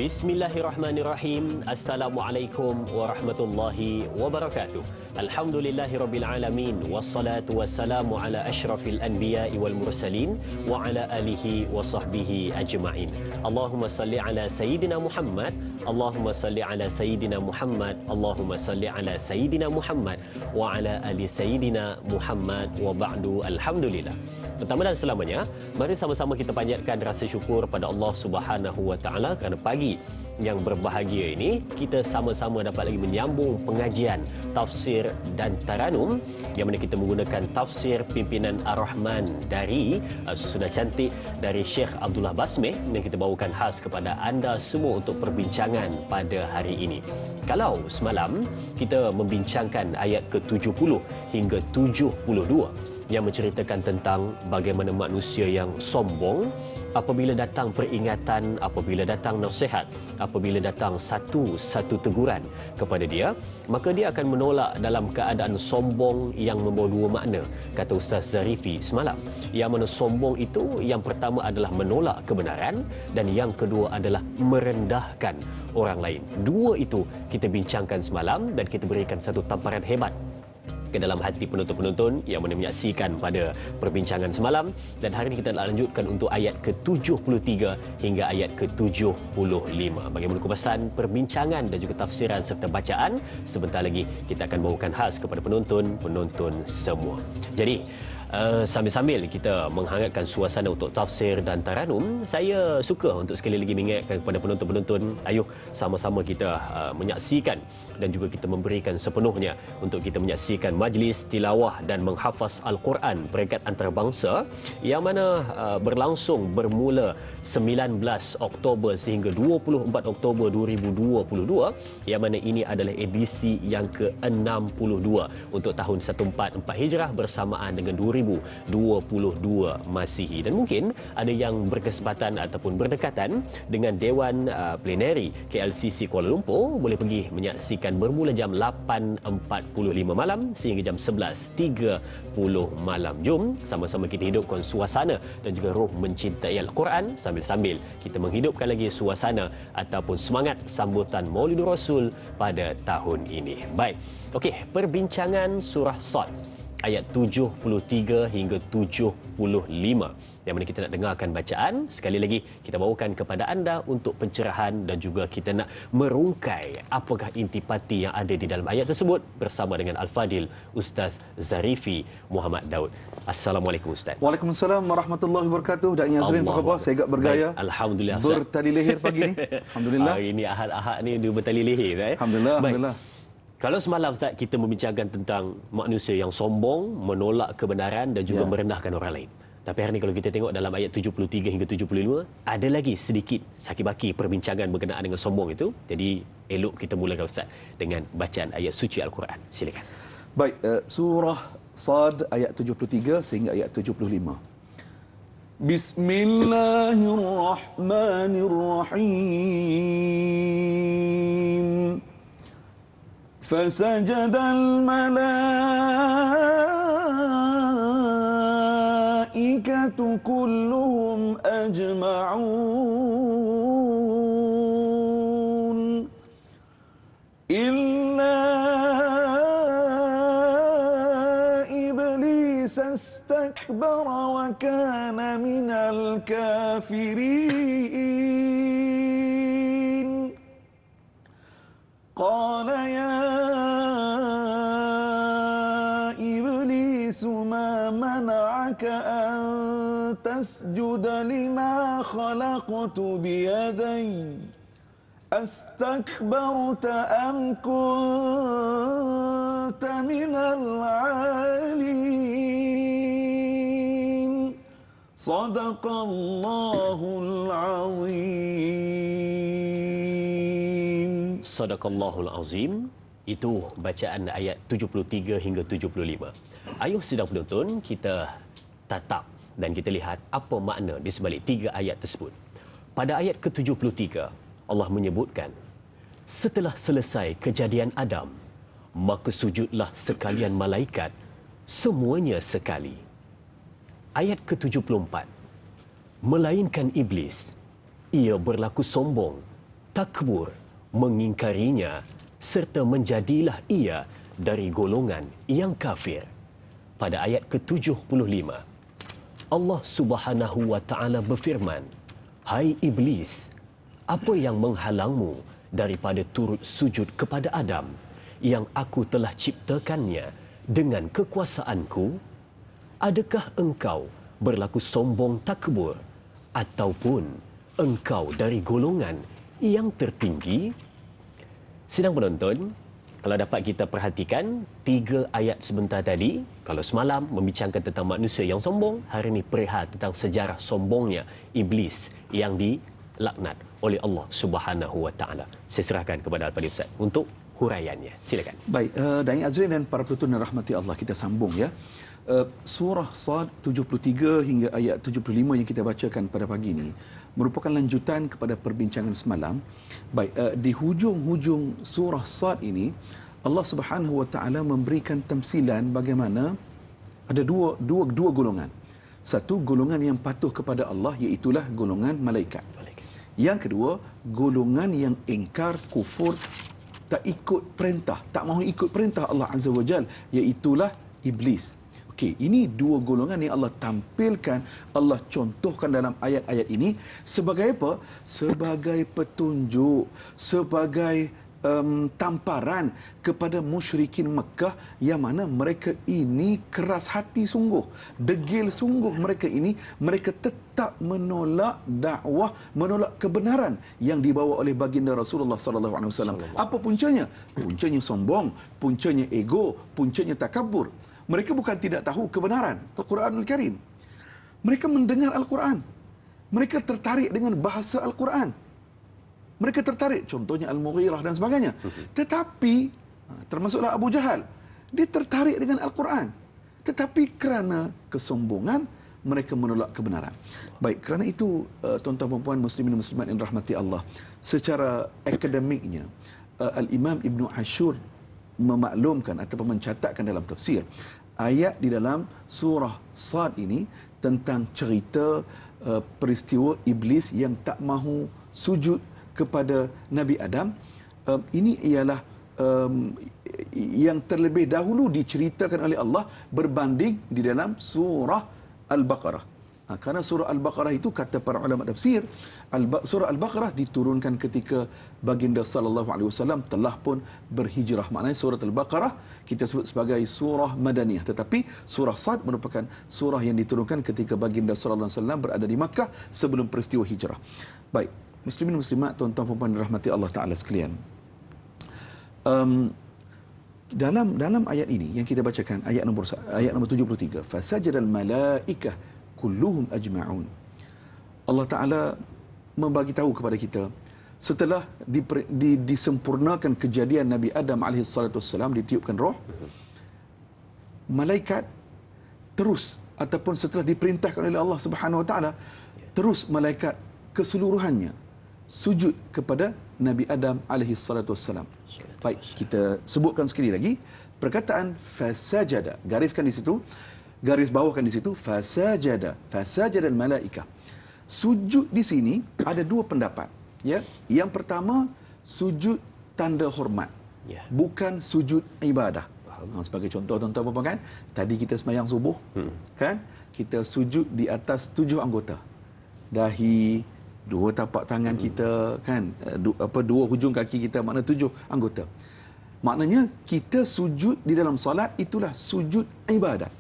Bismillahirrahmanirrahim. Assalamualaikum warahmatullahi wabarakatuh. Alhamdulillahirabbil alamin wassalatu wassalamu ala asyrafil anbiya'i wal mursalin wa ala alihi wa sahbihi ajma'in. Allahumma salli ala sayyidina Muhammad, Allahumma salli ala sayyidina Muhammad, Allahumma salli ala sayyidina Muhammad wa ala ali sayyidina Muhammad wa ba'du. Alhamdulillah. Pertama dan selamanya, mari sama-sama kita panjatkan rasa syukur pada Allah Subhanahu wa taala kerana pagi yang berbahagia ini kita sama-sama dapat lagi menyambung pengajian tafsir dan taranum yang mana kita menggunakan tafsir pimpinan Ar-Rahman dari susunan cantik dari Syekh Abdullah Basmeh yang kita bawakan khas kepada anda semua untuk perbincangan pada hari ini. Kalau semalam kita membincangkan ayat ke-70 hingga 72 yang menceritakan tentang bagaimana manusia yang sombong apabila datang peringatan, apabila datang nasihat, apabila datang satu teguran kepada dia, maka dia akan menolak dalam keadaan sombong yang membawa dua makna, kata Ustaz Zarifi semalam. Yang mana sombong itu, yang pertama adalah menolak kebenaran dan yang kedua adalah merendahkan orang lain. Dua itu kita bincangkan semalam dan kita berikan satu tamparan hebat ke dalam hati penonton-penonton yang mana menyaksikan pada perbincangan semalam, dan hari ini kita nak lanjutkan untuk ayat ke-73 hingga ayat ke-75. Bagaimana kupasan perbincangan dan juga tafsiran serta bacaan sebentar lagi kita akan bawakan khas kepada penonton semua. Jadi sambil-sambil kita menghangatkan suasana untuk tafsir dan taranum, saya suka untuk sekali lagi mengingatkan kepada penonton-penonton, ayuh sama-sama kita menyaksikan dan juga kita memberikan sepenuhnya untuk kita menyaksikan majlis tilawah dan menghafaz Al-Quran peringkat antarabangsa yang mana berlangsung bermula 19 Oktober sehingga 24 Oktober 2022, yang mana ini adalah edisi yang ke-62 untuk tahun 1444 Hijrah bersamaan dengan 2022 Masihi. Dan mungkin ada yang berkesempatan ataupun berdekatan dengan Dewan Plenary KLCC Kuala Lumpur, boleh pergi menyaksikan bermula jam 8.45 malam sehingga jam 11.30 malam. Jom sama-sama kita hidupkan suasana dan juga roh mencintai Al-Quran sambil-sambil kita menghidupkan lagi suasana ataupun semangat sambutan Maulidur Rasul pada tahun ini. Baik, okey, perbincangan surah Sad ayat 73 hingga 75 yang mana kita nak dengarkan bacaan. Sekali lagi kita bawakan kepada anda untuk pencerahan dan juga kita nak merungkai apakah intipati yang ada di dalam ayat tersebut bersama dengan Al-Fadil Ustaz Zarifi Muhammad Daud. Assalamualaikum Ustaz. Waalaikumsalam warahmatullahi wabarakatuh. Da'i Azrin, apa khabar? Saya agak bergaya. Baik, alhamdulillah. Bertali leher pagi ni. Alhamdulillah. Hari ini ahad-ahad ni dia bertali leher. Alhamdulillah. Baik. Alhamdulillah. Kalau semalam Ustaz kita membincangkan tentang manusia yang sombong, menolak kebenaran dan juga merendahkan orang lain. Tapi hari ini kalau kita tengok dalam ayat 73 hingga 75, ada lagi sedikit sakit-baki perbincangan berkenaan dengan sombong itu. Jadi elok kita mulakan Ustaz dengan bacaan ayat suci Al-Quran. Silakan. Baik, surah Sad ayat 73 sehingga ayat 75. Bismillahirrahmanirrahim. فسجد الملائكة كلهم أجمعون إلا إبليس استكبر وكان من الكافرين قال يا إبليس ما منعك أن تسجد لما خلقت بيدي أستكبرت أم كنت من العالين صدق الله العظيم. Sadaqallahul Azim. Itu bacaan ayat 73 hingga 75. Ayuh sidang penonton, kita tatap dan kita lihat apa makna di sebalik tiga ayat tersebut. Pada ayat ke-73, Allah menyebutkan, setelah selesai kejadian Adam, maka sujudlah sekalian malaikat, semuanya sekali. Ayat ke-74, melainkan iblis, ia berlaku sombong takbur, mengingkarinya, serta menjadilah ia dari golongan yang kafir. Pada ayat ke-75, Allah Subhanahu wa taala berfirman, "Hai iblis, apa yang menghalangmu daripada turut sujud kepada Adam yang aku telah ciptakannya dengan kekuasaanku? Adakah engkau berlaku sombong takbur ataupun engkau dari golongan yang tertinggi?" Sidang penonton, kalau dapat kita perhatikan 3 ayat sebentar tadi, kalau semalam membincangkan tentang manusia yang sombong, hari ini perihal tentang sejarah sombongnya iblis yang dilaknat oleh Allah Subhanahu wa taala. Saya serahkan kepada Al-Fadhil Ustaz untuk huraiannya. Silakan. Baik, Da'i Azrin dan para penonton yang rahmati Allah, kita sambung ya. Surah Sad 73 hingga ayat 75 yang kita bacakan pada pagi ini merupakan lanjutan kepada perbincangan semalam. Baik, di hujung-hujung surah Sad ini Allah Subhanahu wa taala memberikan tamsilan bagaimana ada dua golongan. Satu, golongan yang patuh kepada Allah, iaitulah golongan malaikat. Yang kedua, golongan yang ingkar, kufur, tak ikut perintah, tak mahu ikut perintah Allah Azza wa Jal, iaitulah iblis. Okey, ini dua golongan yang Allah tampilkan, Allah contohkan dalam ayat-ayat ini sebagai apa? Sebagai petunjuk, sebagai tamparan kepada musyrikin Mekah yang mana mereka ini keras hati sungguh, degil sungguh mereka ini, mereka tetap menolak dakwah, menolak kebenaran yang dibawa oleh baginda Rasulullah sallallahu alaihi wasallam. Apa puncanya? Puncanya sombong, puncanya ego, puncanya takabur. Mereka bukan tidak tahu kebenaran Al-Quranul Karim. Mereka mendengar Al-Quran. Mereka tertarik dengan bahasa Al-Quran. Mereka tertarik, contohnya Al-Mughirah dan sebagainya. Tetapi, termasuklah Abu Jahal, dia tertarik dengan Al-Quran. Tetapi kerana kesombongan, mereka menolak kebenaran. Baik, kerana itu, tuan-tuan dan puan muslimin dan muslimat yang rahmati Allah, secara akademiknya, Al-Imam Ibn Ashur memaklumkan ataupun mencatatkan dalam tafsir, ayat di dalam surah Sad ini tentang cerita peristiwa iblis yang tak mahu sujud kepada Nabi Adam. Ini ialah yang terlebih dahulu diceritakan oleh Allah berbanding di dalam surah Al-Baqarah. Karena surah Al-Baqarah itu, kata para ulama tafsir, surah Al-Baqarah diturunkan ketika baginda sallallahu alaihi wasallam telah pun berhijrah. Maknanya surah Al-Baqarah kita sebut sebagai surah Madaniyah, tetapi surah Sad merupakan surah yang diturunkan ketika baginda sallallahu alaihi wasallam berada di Makkah sebelum peristiwa hijrah. Baik, muslimin muslimat, tuan-tuan dan puan rahmati Allah taala sekalian. Dalam ayat ini yang kita bacakan, ayat nombor 73, fasajadal malaikah kulluhum ajma'un. Allah Ta'ala membagi tahu kepada kita, setelah disempurnakan kejadian Nabi Adam AS ditiupkan roh, malaikat terus, ataupun setelah diperintahkan oleh Allah Subhanahu Wa Ta'ala, terus malaikat keseluruhannya sujud kepada Nabi Adam AS. Baik, kita sebutkan sekali lagi perkataan fasajada, gariskan di situ, garis bawahkan di situ, fasajadal malaikah. Sujud di sini ada dua pendapat, ya. Yang pertama, sujud tanda hormat, bukan sujud ibadah. Sebagai contoh, tuan-tuan kan, tadi kita sembahyang subuh, kan, kita sujud di atas 7 anggota, dahi, 2 tapak tangan kita, kan, dua hujung kaki kita, makna 7 anggota. Maknanya kita sujud di dalam salat itulah sujud ibadat.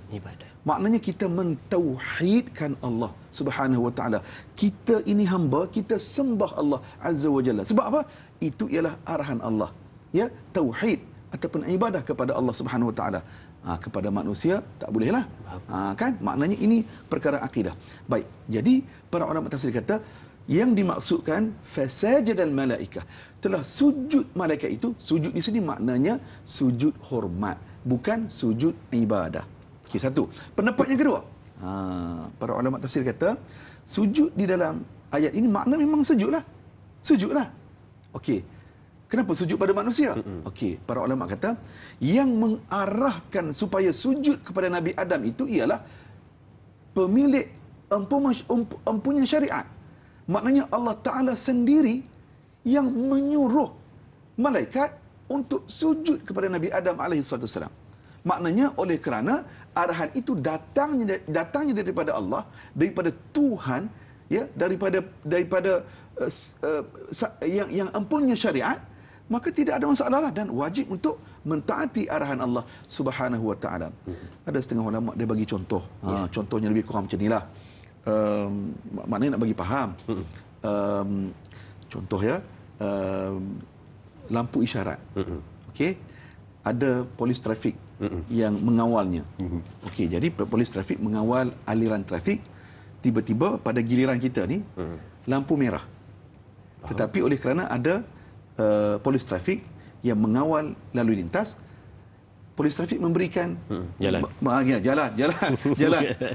Maknanya kita mentauhidkan Allah Subhanahu wa taala. Kita ini hamba, kita sembah Allah Azza wa Jalla. Sebab apa? Itu ialah arahan Allah. Ya, tauhid ataupun ibadah kepada Allah Subhanahu wa taala. Kepada manusia tak bolehlah. Kan? Maknanya ini perkara akidah. Baik. Jadi para ulama tafsir kata yang dimaksudkan fasajadal malaikah, telah sujud malaikat itu, sujud di sini maknanya sujud hormat, bukan sujud ibadah. Okey, satu. Pendapat yang kedua, para ulama tafsir kata sujud di dalam ayat ini makna memang sujudlah. Sujudlah. Okey. Kenapa sujud pada manusia? Okey, para ulama kata yang mengarahkan supaya sujud kepada Nabi Adam itu ialah pemilik empunya syariat. Maknanya Allah Ta'ala sendiri yang menyuruh malaikat untuk sujud kepada Nabi Adam alaihissalam. Maknanya oleh kerana arahan itu datangnya daripada Allah, daripada Tuhan, ya, daripada yang empunya syariat, maka tidak ada masalah dan wajib untuk mentaati arahan Allah Subhanahu wa taala. Ada setengah ulama dia bagi contoh. Contohnya lebih kurang macam inilah. Maknanya nak bagi faham. Contoh ya, lampu isyarat. Okey. Ada polis trafik yang mengawalnya. Okey, jadi polis trafik mengawal aliran trafik. Tiba-tiba pada giliran kita ni lampu merah. Tetapi oleh kerana ada polis trafik yang mengawal lalu lintas, polis trafik memberikan jalan.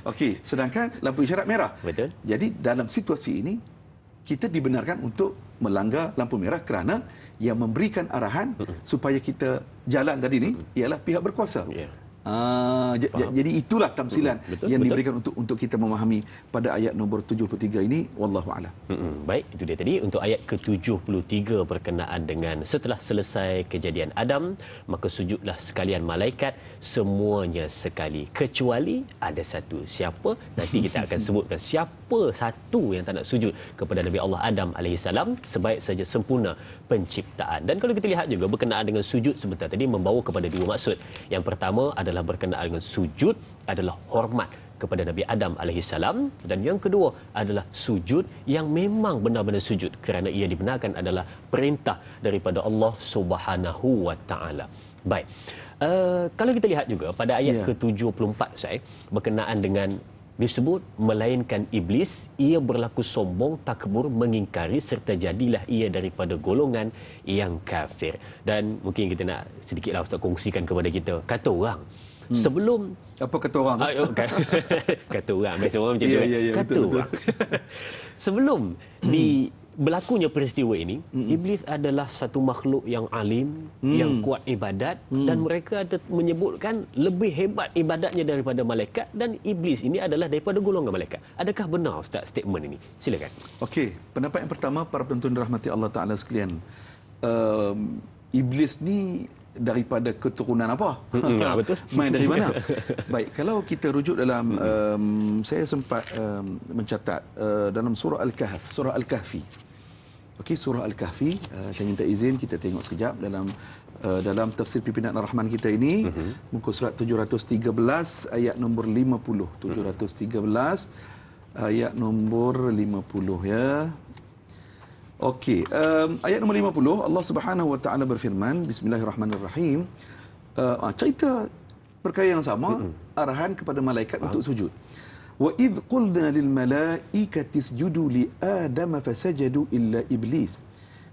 Okey, sedangkan lampu isyarat merah. Betul. Jadi dalam situasi ini kita dibenarkan untuk melanggar lampu merah kerana yang memberikan arahan supaya kita jalan tadi ni ialah pihak berkuasa. Yeah. Jadi itulah tamsilan yang betul. diberikan untuk kita memahami pada ayat nombor 73 ini, wallahu a'lam. Baik, itu dia tadi untuk ayat ke-73 berkenaan dengan setelah selesai kejadian Adam, maka sujudlah sekalian malaikat semuanya sekali, kecuali ada satu. Siapa? Nanti kita akan sebutkan siapa satu yang tak nak sujud kepada Nabi Allah Adam alaihissalam, sebaik saja sempurna penciptaan. Dan kalau kita lihat juga berkenaan dengan sujud sebentar tadi membawa kepada dua maksud. Yang pertama adalah berkenaan dengan sujud adalah hormat kepada Nabi Adam alaihissalam, dan yang kedua adalah sujud yang memang benar-benar sujud kerana ia dibenarkan adalah perintah daripada Allah Subhanahu wa taala. Baik. Kalau kita lihat juga pada ayat ke-74 saya berkenaan dengan disebut melainkan iblis ia berlaku sombong, takbur, mengingkari serta jadilah ia daripada golongan yang kafir. Dan mungkin kita nak sedikitlah Ustaz kongsikan kepada kita, kata orang sebelum apa kata orang? Kata orang biasa orang macam tu. Kata orang. Sebelum berlakunya peristiwa ini, iblis adalah satu makhluk yang alim, yang kuat ibadat, dan mereka ada menyebutkan lebih hebat ibadatnya daripada malaikat, dan iblis ini adalah daripada golongan malaikat. Adakah benar Ustaz statement ini? Silakan. Okey, pendapat yang pertama, para penonton dirahmati Allah Taala sekalian. Iblis ni daripada keturunan apa? Betul. Main dari mana? Baik, kalau kita rujuk dalam saya sempat mencatat dalam surah Al-Kahf, surah Al-Kahfi. Okey, surah Al-Kahfi, saya minta izin kita tengok sekejap dalam tafsir pimpinan Ar-Rahman kita ini, muka surat 713 ayat nombor 50. 713 ayat nombor 50 ya. Okey, ayat nombor 50, Allah Subhanahu wa taala berfirman, bismillahirrahmanirrahim. Cerita perkara yang sama, arahan kepada malaikat untuk sujud. Wa idh qulna lil malaikati isjudu li Adam fasajadu illa iblis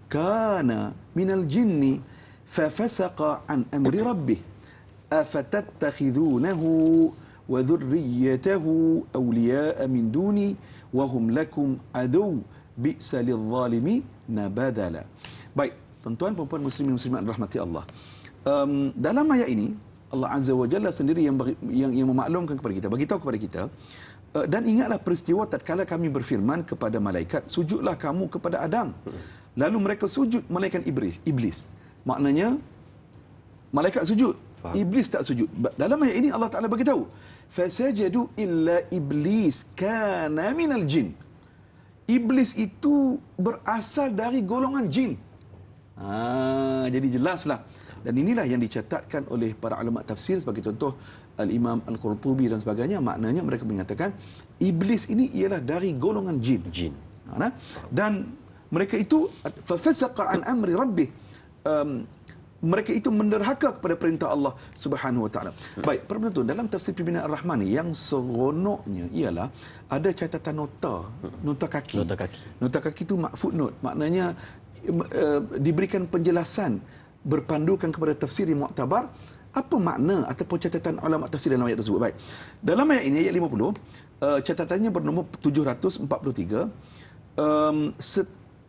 kana minal jinni fafasaqa an amri rabbih afatattakhidunahu wa dhurriyyatahu awliya'a min duni wa hum lakum adu bi'sa lidh-dhalimi nabadala. Baik, tuan-tuan puan-puan muslimin muslimat rahmati Allah. Dalam ayat ini Allah Azza wa Jalla sendiri yang memaklumkan kepada kita, bagi tahu kepada kita, dan ingatlah peristiwa tatkala kami berfirman kepada malaikat, sujudlah kamu kepada Adam. Lalu mereka sujud melainkan iblis. Maknanya malaikat sujud, iblis tak sujud. Dalam ayat ini Allah Taala bagi tahu, fasajadu illa iblis kana minal jin. Iblis itu berasal dari golongan jin. Jadi jelaslah. Dan inilah yang dicatatkan oleh para ulama tafsir, sebagai contoh Al-Imam Al-Qurtubi dan sebagainya. Maknanya mereka mengatakan iblis ini ialah dari golongan jin. Dan mereka itu fafasaqa an amri rabbih. Mereka itu menderhaka kepada perintah Allah Subhanahu wa taala. Baik, para penonton, dalam tafsir pimpinan Ar-Rahman ni yang seronoknya ialah ada catatan nota kaki. Nota kaki itu footnote. Maknanya diberikan penjelasan berpandukan kepada tafsir yang muktabar, apa makna ataupun catatan ulama tafsir dalam ayat tersebut. Baik. Dalam ayat ini, ayat 50, catatannya bernombor 743.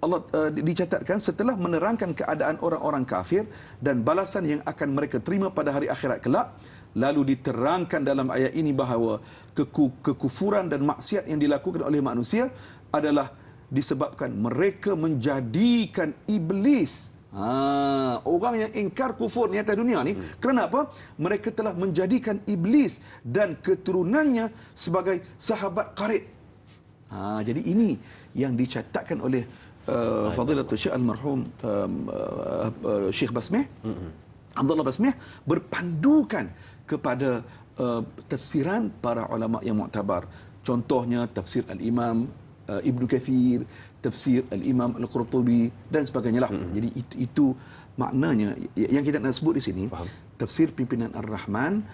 Allah dicatatkan setelah menerangkan keadaan orang-orang kafir dan balasan yang akan mereka terima pada hari akhirat kelak, lalu diterangkan dalam ayat ini bahawa kekufuran dan maksiat yang dilakukan oleh manusia adalah disebabkan mereka menjadikan iblis, orang yang ingkar kufur ni atas dunia ni, kerana apa? Mereka telah menjadikan iblis dan keturunannya sebagai sahabat karib. Jadi ini yang dicatatkan oleh Fadilatul Syekh almarhum Syekh Basmih, Abdullah Basmih, berpandukan kepada tafsiran para ulama yang muktabar. Contohnya tafsir Al-Imam Ibnu Kathir, tafsir Al-Imam Al-Qurtubi dan sebagainya lah. Jadi itu maknanya yang kita nak sebut di sini. Faham. Tafsir pimpinan Ar-Rahman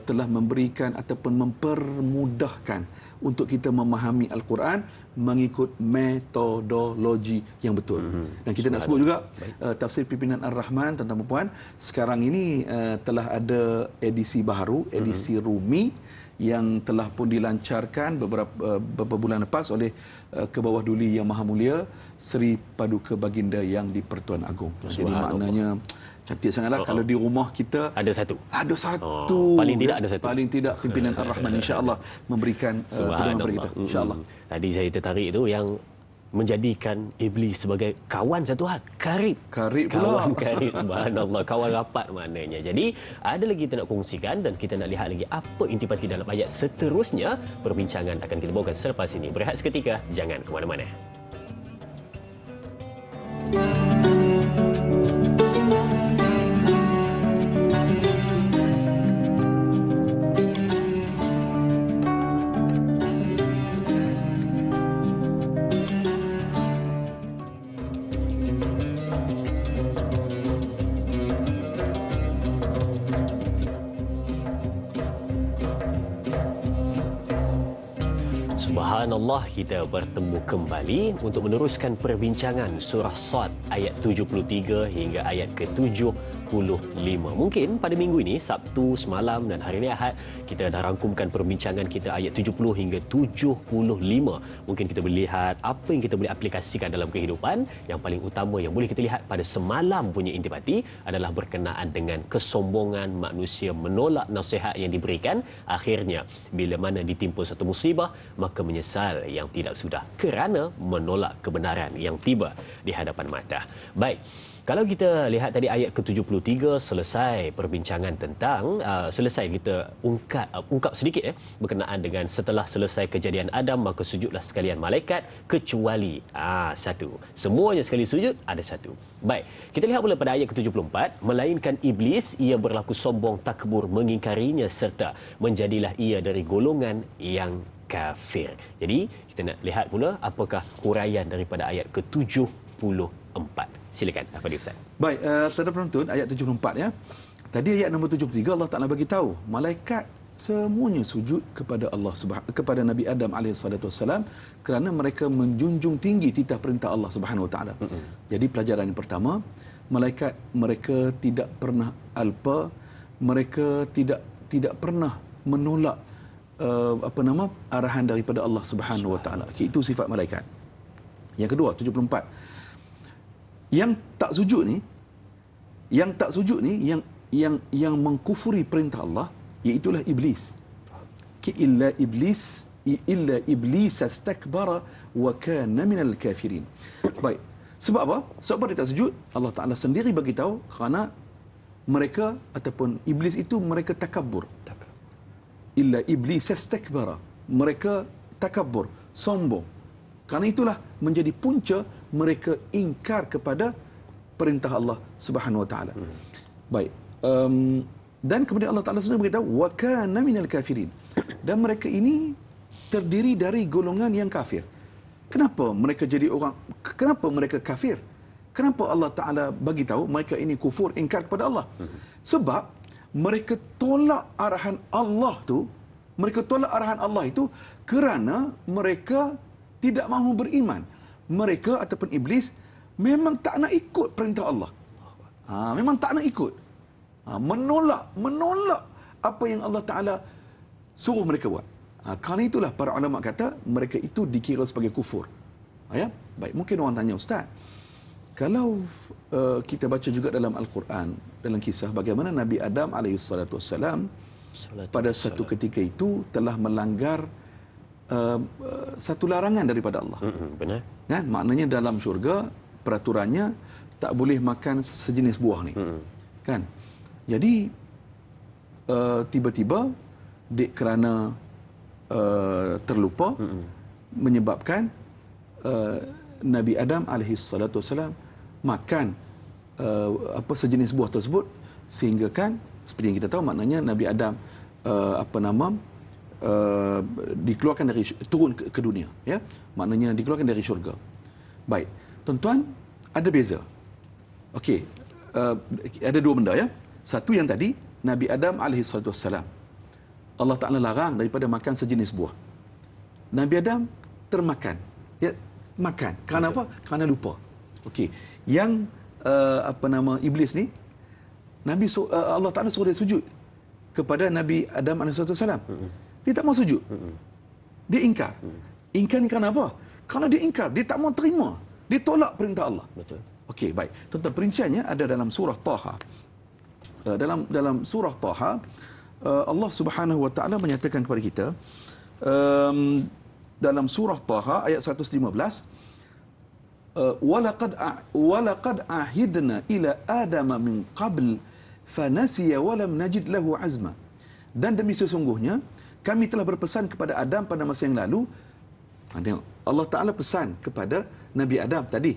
telah memberikan ataupun mempermudahkan untuk kita memahami Al-Quran mengikut metodologi yang betul. Dan kita nak sebut juga tafsir pimpinan Ar-Rahman, tuan-tuan dan puan, sekarang ini telah ada edisi baru, edisi Rumi, yang telah pun dilancarkan beberapa bulan lepas oleh Kebawah Duli Yang Maha Mulia Seri Paduka Baginda Yang di-Pertuan Agong. Jadi maknanya cantik sangatlah kalau di rumah kita ada satu. Paling tidak ada satu. Paling tidak pimpinan Ar-Rahman insya-Allah memberikan pedoman kepada kita insya-Allah. Tadi saya tertarik itu yang menjadikan iblis sebagai kawan satu hal, karib pula, kawan karib, subhanallah, kawan rapat maknanya. Jadi ada lagi kita nak kongsikan dan kita nak lihat lagi apa intipati dalam ayat seterusnya. Perbincangan akan kita bawakan selepas ini. Berehat seketika, jangan ke mana-mana. Subhanallah, kita bertemu kembali untuk meneruskan perbincangan surah Sad ayat 73 hingga ayat ke-75. Mungkin pada minggu ini, Sabtu semalam dan hari ini Ahad, kita dah rangkumkan perbincangan kita ayat 70 hingga 75. Mungkin kita boleh lihat apa yang kita boleh aplikasikan dalam kehidupan. Yang paling utama yang boleh kita lihat pada semalam punya intipati adalah berkenaan dengan kesombongan manusia menolak nasihat yang diberikan. Akhirnya, bila mana ditimpa satu musibah, maka menyesal yang tidak sudah kerana menolak kebenaran yang tiba di hadapan mata. Baik, kalau kita lihat tadi ayat ke-73, selesai perbincangan tentang selesai kita ungkap sedikit berkenaan dengan setelah selesai kejadian Adam, maka sujudlah sekalian malaikat kecuali satu. Semuanya sekali sujud, ada satu. Baik, kita lihat pula pada ayat ke-74, melainkan iblis, ia berlaku sombong takbur mengingkarinya serta menjadilah ia dari golongan yang kafir. Jadi kita nak lihat pula apakah huraian daripada ayat ke-74. Silakan, apa dia Ustaz? Baik, saudara penonton, ayat 74 ya. Tadi ayat nombor 73 Allah Taala bagi tahu malaikat semuanya sujud kepada Allah kepada Nabi Adam alaihissalam kerana mereka menjunjung tinggi titah perintah Allah Subhanahu Wa Taala. Jadi pelajaran yang pertama, malaikat mereka tidak pernah alpa, mereka tidak pernah menolak arahan daripada Allah Subhanahu Wa Taala. Itu sifat malaikat. Yang kedua, 74. Yang tak sujud ni, yang mengkufuri perintah Allah, iaitulah iblis. Illa iblis astakbara wa kana minal kafirin. Baik. Sebab apa? Sebab dia tak sujud, Allah Taala sendiri bagi tahu kerana mereka ataupun iblis itu mereka takabur. Illa iblis astakbara. Mereka takabur, sombong. Kerana itulah menjadi punca mereka ingkar kepada perintah Allah Subhanahu Wa Taala. Baik. Dan kemudian Allah Taala sendiri beritahu wa kana minal kafirin. Dan mereka ini terdiri dari golongan yang kafir. Kenapa mereka jadi orang? Kenapa mereka kafir? Kenapa Allah Taala bagi tahu mereka ini kufur, ingkar kepada Allah? Sebab mereka tolak arahan Allah tu. Mereka tolak arahan Allah itu kerana mereka tidak mahu beriman. Mereka ataupun iblis memang tak nak ikut perintah Allah. Memang tak nak ikut. Menolak apa yang Allah Taala suruh mereka buat. Kerana itulah para ulama kata mereka itu dikira sebagai kufur. Ya? Baik, mungkin orang tanya, Ustaz, kalau kita baca juga dalam Al-Quran, dalam kisah bagaimana Nabi Adam alaihissalatu wassalam pada satu ketika itu telah melanggar satu larangan daripada Allah. Benar. Kan? Maknanya dalam syurga peraturannya tak boleh makan sejenis buah ni. Kan? Jadi tiba-tiba dek kerana terlupa menyebabkan Nabi Adam alaihi salatu wasalam makan sejenis buah tersebut, sehingga kan seperti yang kita tahu, maknanya Nabi Adam dikeluarkan dari turun ke dunia, ya, maknanya dikeluarkan dari syurga. Baik, tuan-tuan, ada beza. Okey, ada dua benda, ya. Satu yang tadi Nabi Adam alaihi salatu wasalam, Allah Taala larang daripada makan sejenis buah. Nabi Adam termakan, ya, makan. Kerana apa? Kerana lupa. Okey, yang iblis ni, Allah Taala suruh dia sujud kepada Nabi Adam alaihissalam. Dia tak mau sujud. Dia ingkar. Ingkar ni kerana apa? Kerana dia ingkar, dia tak mau terima. Dia tolak perintah Allah. Betul. Okey, baik. Tentang perinciannya ada dalam surah Taha. Dalam surah Taha, Allah Subhanahu wa taala menyatakan kepada kita dalam surah Taha ayat 115, walaqad ahidna ila adama min qabl fanasiya wa lam najid lahu azma. Dan demi sesungguhnya kami telah berpesan kepada Adam pada masa yang lalu. Tengok, Allah Taala pesan kepada Nabi Adam tadi,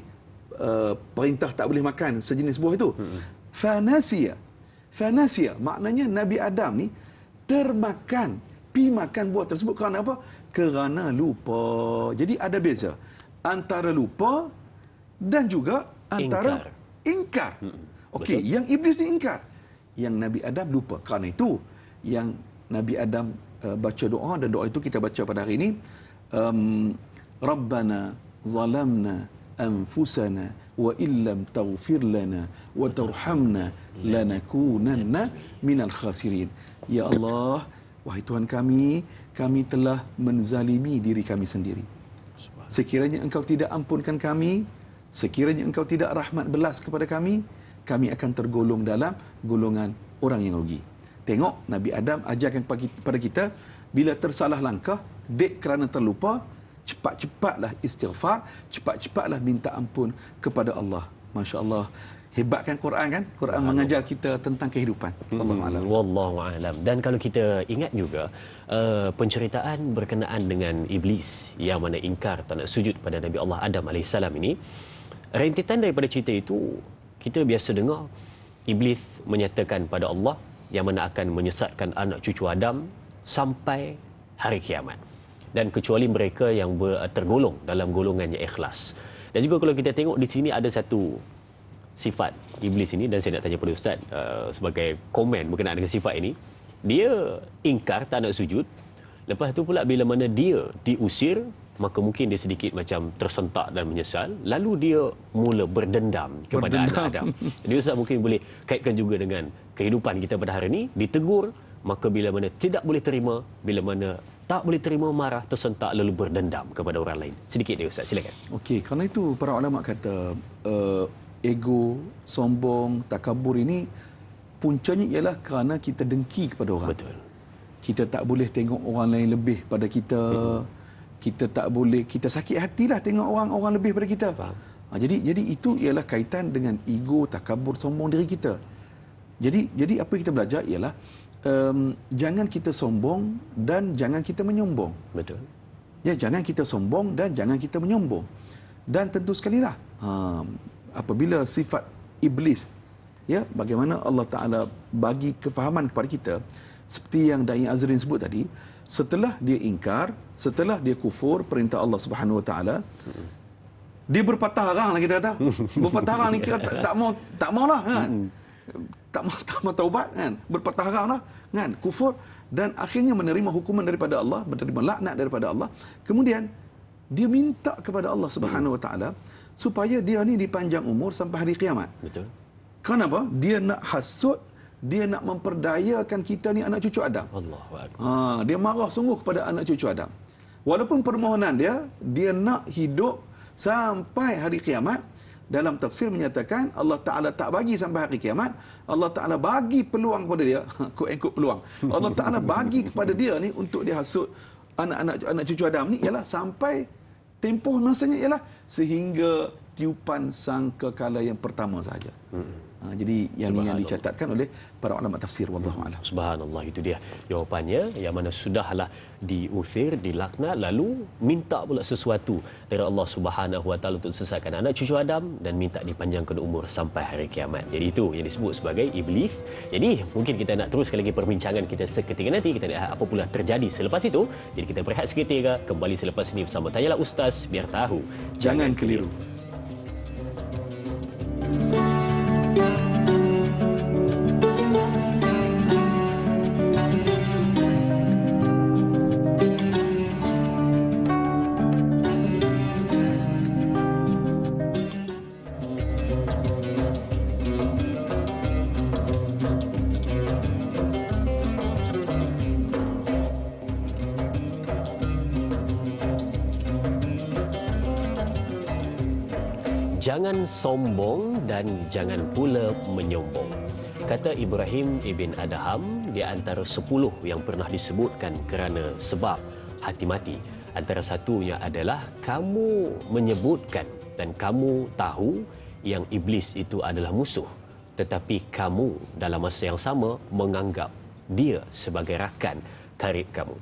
perintah tak boleh makan sejenis buah itu. Fanasiya maknanya Nabi Adam ni termakan, pi makan buah tersebut kerana apa? Kerana lupa. Jadi ada beza antara lupa dan juga antara ingkar. Okey, yang iblis ni ingkar, yang Nabi Adam lupa. Kerana itu yang Nabi Adam baca doa, dan doa itu kita baca pada hari ini, Rabbana zalamna anfusana wa illam taghfir lana wa tarhamna lanakunanna minal khasirin. Ya Allah, wahai Tuhan kami telah menzalimi diri kami sendiri. Sekiranya Engkau tidak ampunkan kami, sekiranya Engkau tidak rahmat belas kepada kami akan tergolong dalam golongan orang yang rugi. Tengok, Nabi Adam ajarkan kepada kita, bila tersalah langkah, dek kerana terlupa, cepat-cepatlah istighfar, cepat-cepatlah minta ampun kepada Allah. Masya Allah. Hebat kan Quran kan? Quran mengajar kita tentang kehidupan. Wallahu a'lam. Dan kalau kita ingat juga penceritaan berkenaan dengan iblis yang mana ingkar tak nak sujud pada Nabi Allah Adam alaihissalam ini, rentetan daripada cerita itu kita biasa dengar iblis menyatakan pada Allah yang mana akan menyesatkan anak cucu Adam sampai hari kiamat. Dan kecuali mereka yang tergolong dalam golongan yang ikhlas. Dan juga kalau kita tengok di sini ada satu sifat iblis ini, dan saya nak tanya pada Ustaz sebagai komen berkenaan dengan sifat ini. Dia ingkar, tak nak sujud. Lepas tu pula bila mana dia diusir, maka mungkin dia sedikit macam tersentak dan menyesal. Lalu dia mula berdendam kepada anak Adam. Jadi Ustaz mungkin boleh kaitkan juga dengan kehidupan kita pada hari ini. Ditegur, maka bila mana tidak boleh terima, bila mana tak boleh terima, marah, tersentak, lalu berdendam kepada orang lain. Sedikit dia Ustaz, silakan. Okey, kerana itu para ulama kata ego, sombong, takabur ini puncanya ialah kerana kita dengki kepada orang. Betul. Kita tak boleh tengok orang lain lebih pada kita. Kita tak boleh, kita sakit hatilah tengok orang lebih pada kita. Jadi itu ialah kaitan dengan ego, takabur, sombong diri kita. Jadi apa yang kita belajar ialah jangan kita sombong dan jangan kita menyombong. Betul. Ya, jangan kita sombong dan jangan kita menyombong. Dan tentu sekali lah apabila sifat iblis, ya, bagaimana Allah Taala bagi kefahaman kepada kita seperti yang Dai Azrin sebut tadi, setelah dia ingkar, setelah dia kufur perintah Allah Subhanahu Wa Taala, dia berpatah arang lah kita kata. Berpatah arang ni kira tak maulah kan. Tak mau taubat kan, berpatah arang lah kan, kufur, dan akhirnya menerima hukuman daripada Allah, menerima laknat daripada Allah. Kemudian dia minta kepada Allah Subhanahu Wa Taala supaya dia ni dipanjang umur sampai hari kiamat. Betul. Kenapa? Dia nak hasut, dia nak memperdayakan kita ni anak cucu Adam. Allahu Akbar. Dia marah sungguh kepada anak cucu Adam. Walaupun permohonan dia nak hidup sampai hari kiamat. Dalam tafsir menyatakan Allah Ta'ala tak bagi sampai hari kiamat. Allah Ta'ala bagi peluang kepada dia. Quote peluang. Allah Ta'ala bagi kepada dia ni untuk dia hasut anak cucu Adam ni ialah sampai tempoh masanya ialah sehingga tiupan sangkakala yang pertama sahaja. Jadi yang dicatatkan oleh para ulama tafsir, wallahu a'lam. Subhanallah, itu dia jawapannya, yang mana sudahlah diusir, dilaknat, lalu minta pula sesuatu dari Allah Subhanahu Wa Taala untuk sesatkan anak cucu Adam dan minta dipanjangkan umur sampai hari kiamat. Jadi itu yang disebut sebagai iblis. Jadi mungkin kita nak teruskan lagi perbincangan kita seketika nanti, kita lihat apa pula terjadi selepas itu. Jadi kita berehat seketika, kembali selepas ini bersama Tanyalah Ustaz, biar tahu Jangan keliru. Jangan sombong dan jangan pula menyombong. Kata Ibrahim ibn Adham, di antara 10 yang pernah disebutkan kerana sebab hati mati. Antara satunya adalah kamu menyebutkan dan kamu tahu yang iblis itu adalah musuh, tetapi kamu dalam masa yang sama menganggap dia sebagai rakan karib kamu.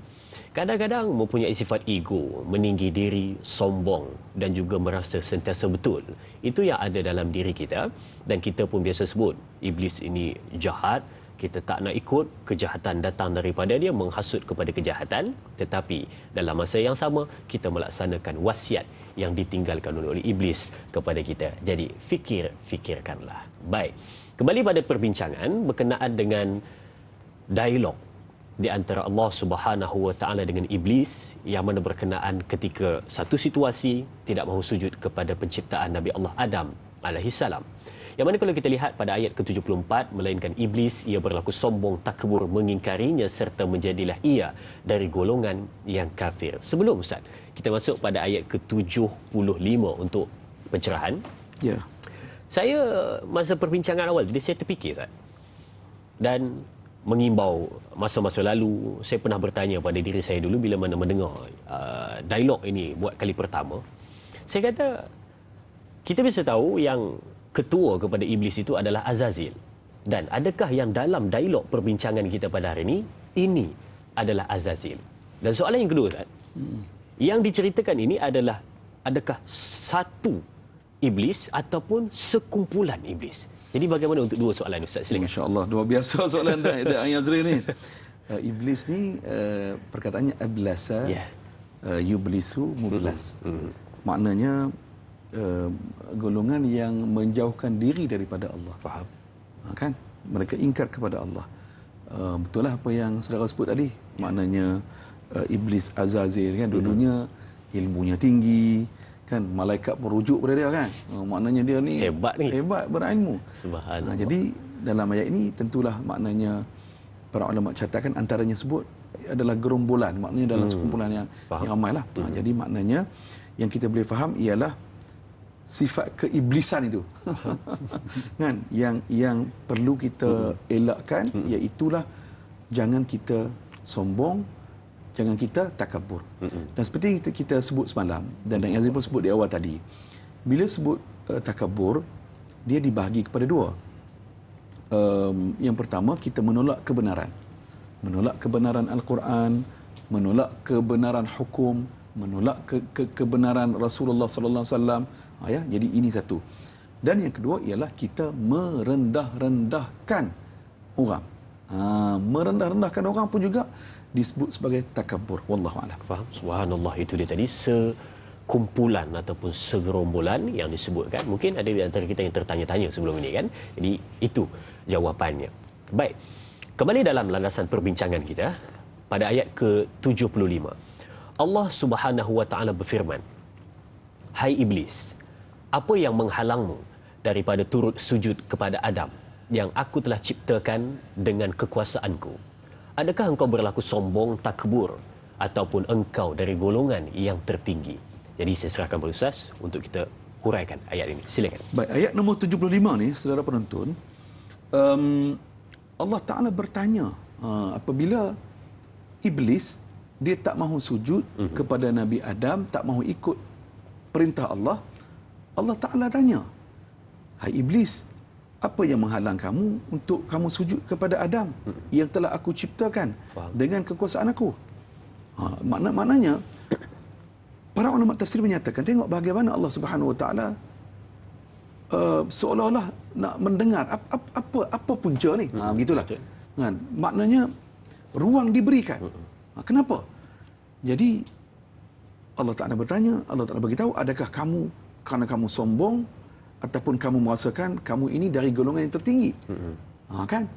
Kadang-kadang mempunyai sifat ego, meninggi diri, sombong dan juga merasa sentiasa betul. Itu yang ada dalam diri kita, dan kita pun biasa sebut iblis ini jahat. Kita tak nak ikut, kejahatan datang daripada dia, menghasut kepada kejahatan. Tetapi dalam masa yang sama, kita melaksanakan wasiat yang ditinggalkan oleh iblis kepada kita. Jadi fikirkanlah. Baik, kembali pada perbincangan berkenaan dengan dialog di antara Allah Subhanahu Wa Taala dengan iblis, yang mana berkenaan ketika satu situasi tidak mahu sujud kepada penciptaan Nabi Allah Adam alaihi salam. Yang mana kalau kita lihat pada ayat ke-74, melainkan iblis ia berlaku sombong, takbur, mengingkarinya serta menjadilah ia dari golongan yang kafir. Sebelum Ustaz kita masuk pada ayat ke-75 untuk pencerahan. Ya. Saya masa perbincangan awal jadi saya terfikir Ustaz. Dan mengimbau masa-masa lalu, saya pernah bertanya pada diri saya dulu bila mana mendengar dialog ini buat kali pertama. Saya kata, kita bisa tahu yang ketua kepada iblis itu adalah Azazil. Dan adakah yang dalam dialog perbincangan kita pada hari ini adalah Azazil? Dan soalan yang kedua Ustaz, yang diceritakan ini adalah adakah satu iblis ataupun sekumpulan iblis? Jadi bagaimana untuk dua soalan Ustaz? Silakan. Masya-Allah, luar biasa soalan Azri ni. Iblis ni perkataannya ablasa, yublisu mublas. Maknanya golongan yang menjauhkan diri daripada Allah. Faham. Kan? Mereka ingkar kepada Allah. Betul lah apa yang saudara sebut tadi. Maknanya iblis Azazil kan, dulunya ilmunya tinggi, kan, malaikat merujuk pada dia kan. Maknanya dia ni hebat berilmu. Subhanallah. Jadi dalam ayat ini tentulah maknanya para ulama catatkan antaranya sebut adalah gerombolan, maknanya dalam sekumpulan yang ramailah. Jadi maknanya yang kita boleh faham ialah sifat keiblisan itu. Kan, yang perlu kita elakkan iaitulah jangan kita sombong, jangan kita takabur. Dan seperti kita sebut semalam, dan yang Azim pun sebut di awal tadi, bila sebut takabur, dia dibahagi kepada dua. Yang pertama, kita menolak kebenaran. Menolak kebenaran Al-Quran, menolak kebenaran hukum, menolak kebenaran Rasulullah sallallahu alaihi wasallam. Ya, jadi ini satu. Dan yang kedua ialah kita merendah-rendahkan orang. Merendah-rendahkan orang pun juga disebut sebagai takabur. Wallahu a'lam. Faham? Subhanallah, itu dia tadi sekumpulan ataupun segerombolan yang disebutkan. Mungkin ada di antara kita yang tertanya-tanya sebelum ini kan. Jadi itu jawapannya. Baik. Kembali dalam landasan perbincangan kita pada ayat ke-75. Allah Subhanahu Wa Taala berfirman, "Hai iblis, apa yang menghalangmu daripada turut sujud kepada Adam yang aku telah ciptakan dengan kekuasaanku? Adakah engkau berlaku sombong, takbur, ataupun engkau dari golongan yang tertinggi?" Jadi saya serahkan kepada Ustaz untuk kita huraikan ayat ini. Silakan. Baik, ayat nombor 75 ni, saudara penonton, Allah Ta'ala bertanya apabila iblis dia tak mahu sujud kepada Nabi Adam, tak mahu ikut perintah Allah. Allah Ta'ala tanya, hai Iblis, apa yang menghalang kamu untuk kamu sujud kepada Adam yang telah aku ciptakan dengan kekuasaan aku? Maknanya, para ulama tafsir menyatakan, tengok bagaimana Allah Subhanahu Wa Ta'ala seolah-olah nak mendengar apa punca ni. Begitulah. Kan? Maknanya, ruang diberikan. Kenapa? Jadi, Allah Ta'ala bertanya, Allah Ta'ala beritahu, adakah kamu, kerana kamu sombong, ataupun kamu merasakan kamu ini dari golongan yang tertinggi? Kan?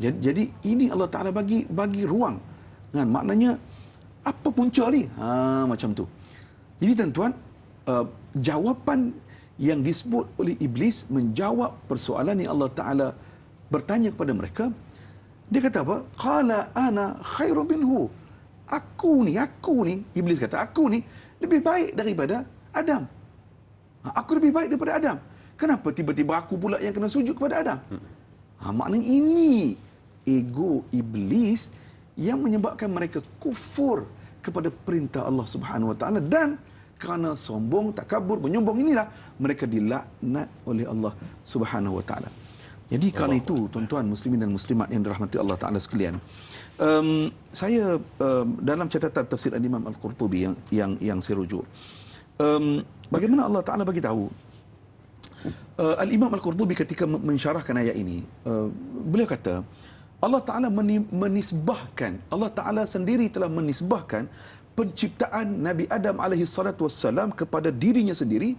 Jadi, ini Allah Ta'ala bagi ruang. Kan? Maknanya, apa punca ni? Macam tu. Jadi, tuan-tuan, jawapan yang disebut oleh Iblis menjawab persoalan yang Allah Ta'ala bertanya kepada mereka. Dia kata apa? Qala ana khairu minhu. Aku ni, Iblis kata, aku ni lebih baik daripada Adam. Aku lebih baik daripada Adam. Kenapa tiba-tiba aku pula yang kena sujud kepada Adam? Maknanya ini ego Iblis yang menyebabkan mereka kufur kepada perintah Allah Subhanahu Wa Ta'ala, dan kerana sombong, takabur, menyombong inilah mereka dilaknat oleh Allah Subhanahu Wa Ta'ala. Jadi kerana itu, tuan-tuan muslimin dan muslimat yang dirahmati Allah Ta'ala sekalian, saya dalam catatan tafsir Imam Al-Qurtubi yang saya rujuk, bagaimana Allah Ta'ala bagi tahu, Al-Imam Al-Qurtubi ketika mensyarahkan ayat ini, beliau kata, Allah Ta'ala menisbahkan, Allah Ta'ala sendiri telah menisbahkan penciptaan Nabi Adam AS kepada dirinya sendiri,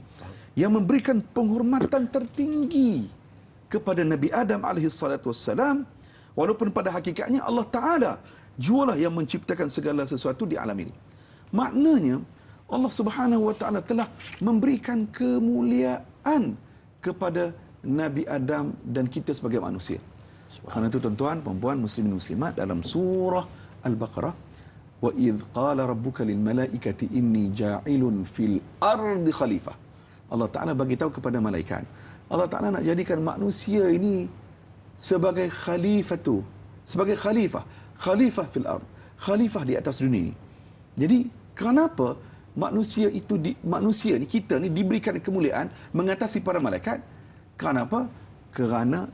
yang memberikan penghormatan tertinggi kepada Nabi Adam AS, walaupun pada hakikatnya Allah Ta'ala jualah yang menciptakan segala sesuatu di alam ini. Maknanya Allah Subhanahu Wa Ta'ala telah memberikan kemuliaan kepada Nabi Adam dan kita sebagai manusia. Kerana itu, tuan-tuan, puan-puan, muslimin muslimat, dalam surah Al-Baqarah, wa idh qala rabbuka lil malaikati inni ja'ilun fil ardi khalifah. Allah Ta'ala bagi tahu kepada malaikat, Allah Ta'ala nak jadikan manusia ini sebagai khalifatu, sebagai khalifah fil ard, khalifah di atas dunia ini. Jadi, kenapa manusia ni, kita ni diberikan kemuliaan mengatasi para malaikat? Kenapa? Kerana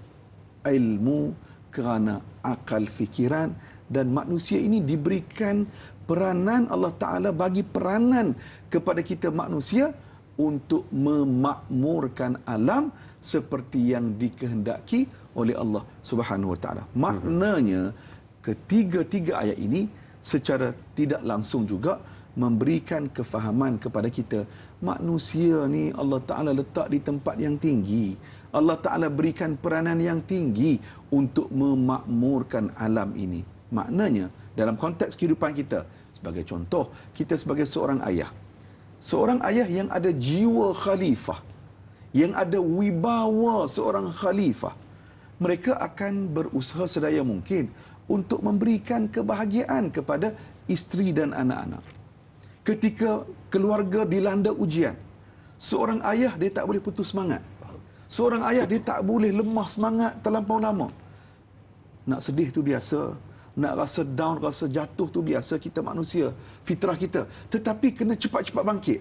ilmu, kerana akal fikiran, dan manusia ini diberikan peranan, Allah Ta'ala bagi peranan kepada kita manusia untuk memakmurkan alam seperti yang dikehendaki oleh Allah Subhanahu Wa Ta'ala. Maknanya, ketiga-tiga ayat ini secara tidak langsung juga memberikan kefahaman kepada kita, manusia ni Allah Ta'ala letak di tempat yang tinggi. Allah Ta'ala berikan peranan yang tinggi untuk memakmurkan alam ini. Maknanya, dalam konteks kehidupan kita, sebagai contoh, kita sebagai seorang ayah yang ada jiwa khalifah, yang ada wibawa seorang khalifah, mereka akan berusaha sedaya mungkin untuk memberikan kebahagiaan kepada isteri dan anak-anak. Ketika keluarga dilanda ujian, seorang ayah dia tak boleh putus semangat. Seorang ayah dia tak boleh lemah semangat terlampau lama. Nak sedih tu biasa, nak rasa down, rasa jatuh tu biasa, kita manusia, fitrah kita. Tetapi kena cepat-cepat bangkit,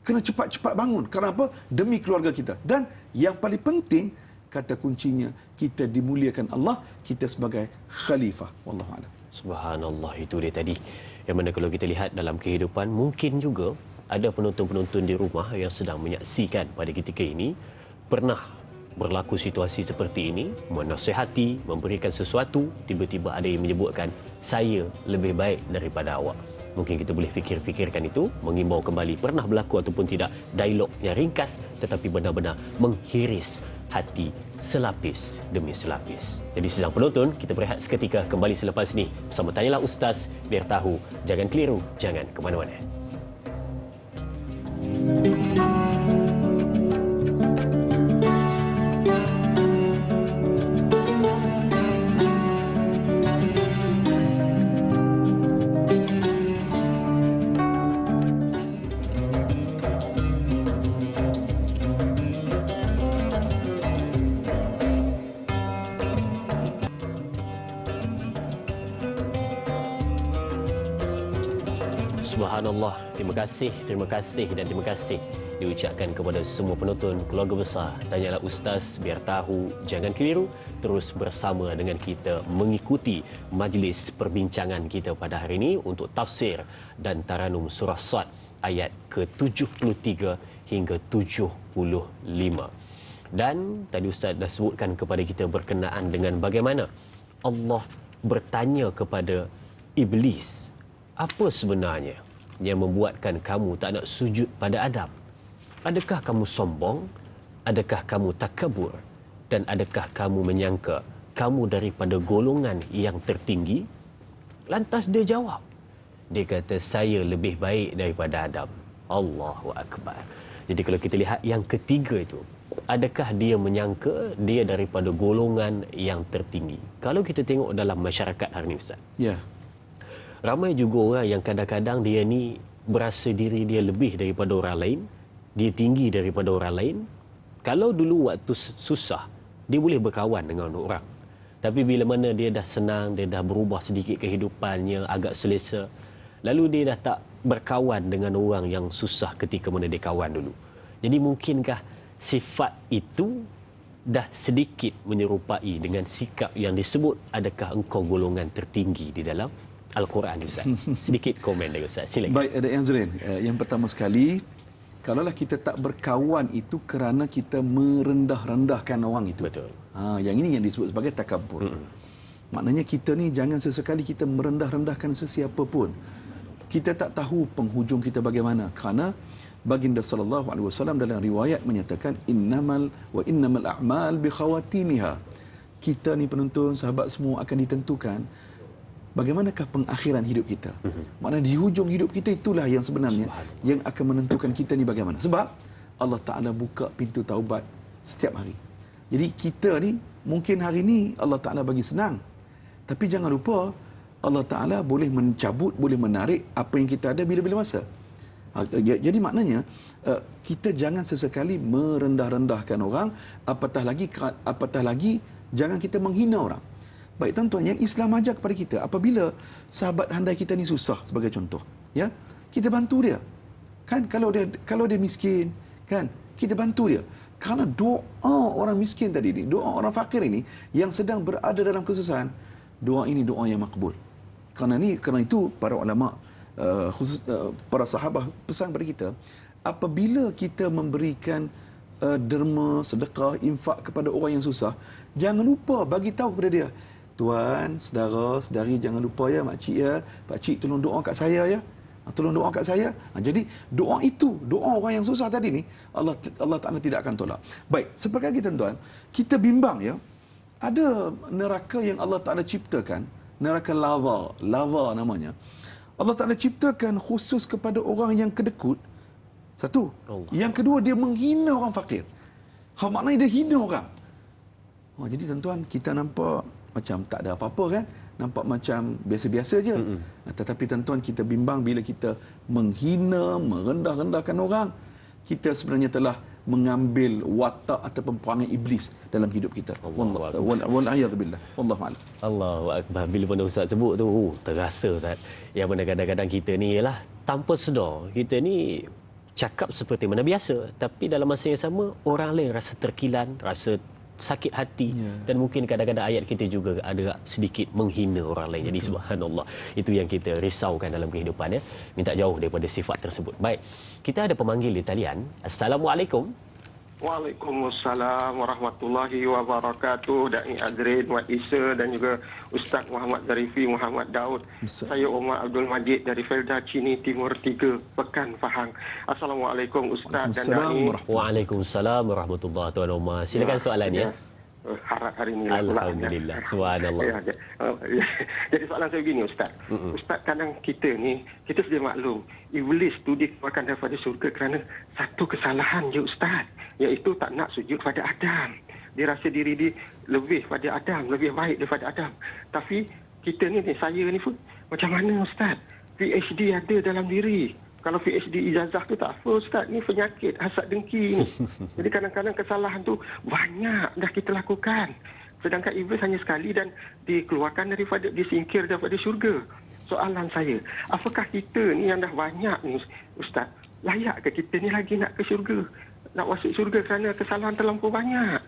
kena cepat-cepat bangun. Kenapa? Demi keluarga kita. Dan yang paling penting, kata kuncinya, kita dimuliakan Allah, kita sebagai khalifah. Wallahu a'lam. Subhanallah, itu dia tadi. Yang mana kalau kita lihat dalam kehidupan, mungkin juga ada penonton-penonton di rumah yang sedang menyaksikan pada ketika ini pernah berlaku situasi seperti ini, menasihati, memberikan sesuatu, tiba-tiba ada yang menyebutkan, saya lebih baik daripada awak. Mungkin kita boleh fikir-fikirkan itu, mengimbau kembali, pernah berlaku ataupun tidak, dialog yang ringkas tetapi benar-benar menghiris hati selapis demi selapis. Jadi sidang penonton, kita berehat seketika, kembali selepas ini bersama Tanyalah Ustaz, biar tahu, jangan keliru, jangan ke mana-mana. Subhanallah, terima kasih dan terima kasih diucapkan kepada semua penonton keluarga besar Tanyalah Ustaz, biar tahu jangan keliru, terus bersama dengan kita mengikuti majlis perbincangan kita pada hari ini untuk tafsir dan taranum surah Sad ayat ke-73 hingga 75. Dan tadi Ustaz dah sebutkan kepada kita berkenaan dengan bagaimana Allah bertanya kepada Iblis, apa sebenarnya yang membuatkan kamu tak nak sujud pada Adam? Adakah kamu sombong? Adakah kamu takabur? Dan adakah kamu menyangka kamu daripada golongan yang tertinggi? Lantas dia jawab. Dia kata, saya lebih baik daripada Adam. Allahu Akbar. Jadi kalau kita lihat yang ketiga itu, adakah dia menyangka dia daripada golongan yang tertinggi? Kalau kita tengok dalam masyarakat hari ini, Ustaz. Ya. Ramai juga orang yang kadang-kadang dia ni berasa diri dia lebih daripada orang lain, dia tinggi daripada orang lain. Kalau dulu waktu susah, dia boleh berkawan dengan orang. Tapi bila mana dia dah senang, dia dah berubah sedikit kehidupannya, agak selesa, lalu dia dah tak berkawan dengan orang yang susah ketika mana dia kawan dulu. Jadi mungkinkah sifat itu dah sedikit menyerupai dengan sikap yang disebut adakah engkau golongan tertinggi di dalam Al-Quran, Ustaz? Sedikit komen dari Ustaz. Silakan. Baik, ada yang Zrin. Yang pertama sekali, kalaulah kita tak berkawan itu kerana kita merendah-rendahkan orang itu. Betul. Yang ini yang disebut sebagai takabur. Maknanya kita ni jangan sesekali kita merendah-rendahkan sesiapa pun. Kita tak tahu penghujung kita bagaimana. Kerana baginda sallallahu alaihi wasallam dalam riwayat menyatakan innamal a'mal bi khawatimiha. Kita ni penonton, sahabat semua akan ditentukan bagaimanakah pengakhiran hidup kita. Maknanya di hujung hidup kita itulah yang sebenarnya yang akan menentukan kita ni bagaimana. Sebab Allah Ta'ala buka pintu taubat setiap hari. Jadi kita ni mungkin hari ni Allah Ta'ala bagi senang. Tapi jangan lupa Allah Ta'ala boleh mencabut, boleh menarik apa yang kita ada bila-bila masa. Jadi maknanya kita jangan sesekali merendah-rendahkan orang, apatah lagi jangan kita menghina orang. Baik tuan-tuan, yang Islam ajar kepada kita, apabila sahabat handai kita ni susah sebagai contoh, ya, kita bantu dia. Kan kalau dia miskin, kan, kita bantu dia. Kerana doa orang miskin tadi ni, doa orang fakir ini yang sedang berada dalam kesusahan, doa ini doa yang makbul. Kerana itu para ulama para sahabat pesan kepada kita, apabila kita memberikan derma, sedekah, infak kepada orang yang susah, jangan lupa bagi tahu kepada dia, tuan, saudara, saudari, jangan lupa ya makcik ya, pakcik tolong doa kat saya ya. Tolong doa kat saya. Jadi doa itu, doa orang yang susah tadi ni, Allah Ta'ala tidak akan tolak. Baik, seperti lagi tuan-tuan, kita bimbang ya, ada neraka yang Allah Ta'ala ciptakan, neraka lava namanya. Allah Ta'ala ciptakan khusus kepada orang yang kedekut. Satu. Yang kedua, dia menghina orang fakir. Maknanya dia hina orang. Jadi tuan-tuan, kita nampak macam tak ada apa-apa kan, nampak macam biasa-biasa je. Tetapi tuan-tuan, kita bimbang bila kita menghina, merendah-rendahkan orang, kita sebenarnya telah mengambil watak ataupun perangai iblis dalam hidup kita. Wal-a'yadzubillah. Wallahu a'lam. Allahu Akbar. Bila mana Ustaz sebut tu, terasa Ustaz, yang mana kadang-kadang kita ni ialah tanpa sedar, kita ni cakap seperti mana biasa, tapi dalam masa yang sama orang lain rasa terkilan, rasa sakit hati, dan mungkin kadang-kadang ayat kita juga ada sedikit menghina orang lain. Jadi subhanallah, itu yang kita risaukan dalam kehidupan ya. Minta jauh daripada sifat tersebut. Baik, kita ada pemanggil di talian. Assalamualaikum. Waalaikumsalam warahmatullahi wabarakatuh. Da'i Azrin Wan Isa dan juga Ustaz Muhammad Zarifi Muhammad Daud. Saya Umar Abdul Majid dari Felda Cini Timur 3 Pekan Pahang. Assalamualaikum Ustaz dan Da'i. Waalaikumsalam warahmatullahi Tuan Umar. Silakan soalannya. Harap hari ini Alhamdulillah. Subhanallah. Jadi soalan saya begini Ustaz. Ustaz, kadang kita sedia maklum, Iblis tu dikeluarkan daripada syurga kerana satu kesalahan je Ustaz, iaitu tak nak sujud pada Adam. Dia rasa diri dia lebih pada Adam, lebih baik daripada Adam. Tapi kita ni saya ni pun macam mana Ustaz? PhD ada dalam diri. Kalau PhD ijazah tu tak apa Ustaz, ni penyakit hasad dengki ni. Jadi kadang-kadang kesalahan tu banyak dah kita lakukan. Sedangkan iblis hanya sekali dan disingkir daripada syurga. soalan saya, apakah kita ni yang dah banyak ni Ustaz, layak ke kita ni lagi nak ke syurga? Nak masuk syurga kerana kesalahan terlampau banyak.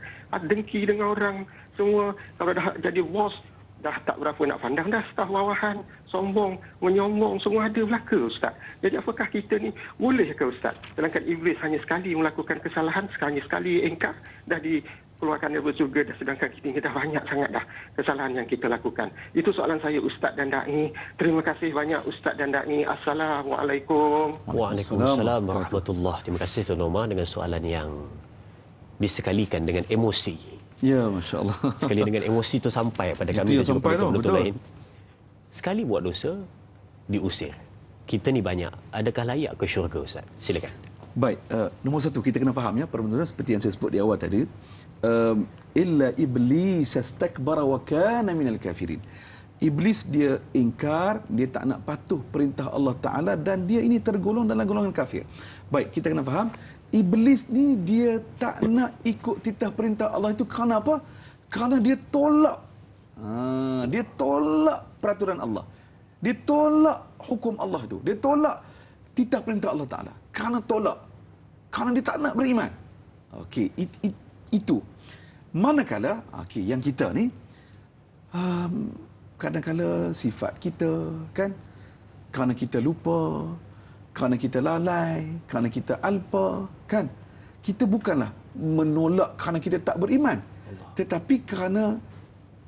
Dengki dengan orang semua. Kalau dah jadi bos, dah tak berapa nak pandang dah staf bawahan. Sombong, menyombong, semua ada belaka Ustaz. Jadi apakah kita ni boleh ke Ustaz? Sedangkan Iblis hanya sekali melakukan kesalahan, sekali engkar, dah dikeluarkan dari syurga, dah sedangkan kita ni dah banyak sangat dah kesalahan yang kita lakukan. Itu soalan saya Ustaz dan Da'i. Terima kasih banyak Ustaz dan Da'i. Assalamualaikum. Waalaikumsalam warahmatullahi. Terima kasih Tuan Omar dengan soalan yang disekalikan dengan emosi. Ya, Masya Allah. Sekali dengan emosi itu sampai pada kami yang sampai tu, betul. lain. Sekali buat dosa, diusir. Kita ni banyak. Adakah layak ke syurga Ustaz? Silakan. Baik, nombor satu kita kena faham ya, para penonton, seperti yang saya sebut di awal tadi, illa iblis astakbara wa kana minal kafirin. Iblis dia ingkar, dia tak nak patuh perintah Allah Taala dan dia ini tergolong dalam golongan kafir. Baik, kita kena faham, iblis ni dia tak nak ikut titah perintah Allah itu kerana apa? Kerana dia tolak. Dia tolak peraturan Allah. Dia tolak hukum Allah itu. Dia tolak titah perintah Allah Taala. Kerana tolak. Kerana dia tak nak beriman. Okey, itu. Manakala yang kita ni kadang-kala sifat kita kan, kerana kita lupa, kerana kita lalai, kerana kita alpa kan, kita bukanlah menolak kerana kita tak beriman, tetapi kerana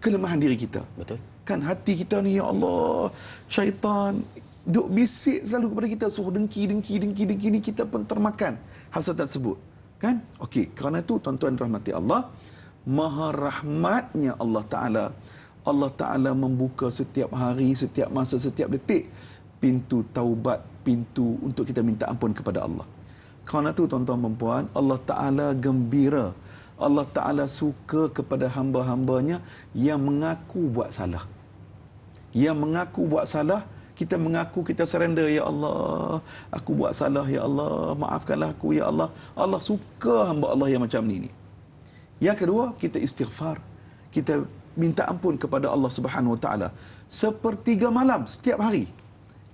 kelemahan diri kita. Betul. Kan hati kita ni, ya Allah, syaitan duk bisik selalu kepada kita, suruh dengki ni, kita pun termakan hasad tersebut kan. Okey, kerana itu tuan-tuan rahmati Allah, maha rahmatnya Allah Ta'ala membuka setiap hari, setiap masa, setiap detik pintu taubat, pintu untuk kita minta ampun kepada Allah. Kerana itu tuan-tuan dan puan, Allah Ta'ala gembira, Allah Ta'ala suka kepada hamba-hambanya yang mengaku buat salah. Yang mengaku buat salah, kita mengaku, kita surrender, ya Allah, aku buat salah, ya Allah, maafkanlah aku, ya Allah. Allah suka hamba Allah yang macam ni. Yang kedua, kita istighfar. Kita minta ampun kepada Allah Subhanahu Wa Taala sepertiga malam setiap hari.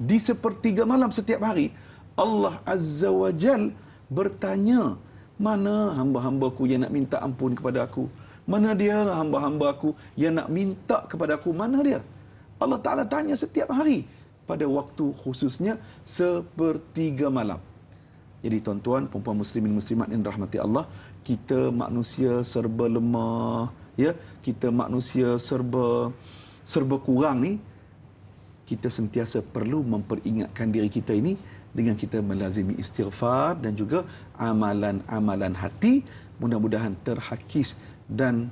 Di sepertiga malam setiap hari, Allah Azza wa Jal bertanya, mana hamba-hambaku yang nak minta ampun kepada aku? Mana dia hamba-hambaku yang nak minta kepada aku? Mana dia? Allah Ta'ala tanya setiap hari pada waktu khususnya sepertiga malam. Jadi tuan-tuan, perempuan muslimin muslimat yang dirahmati Allah, kita manusia serba lemah, ya, kita manusia serba kurang ni, kita sentiasa perlu memperingatkan diri kita ini dengan kita melazimi istighfar dan juga amalan-amalan hati, mudah-mudahan terhakis dan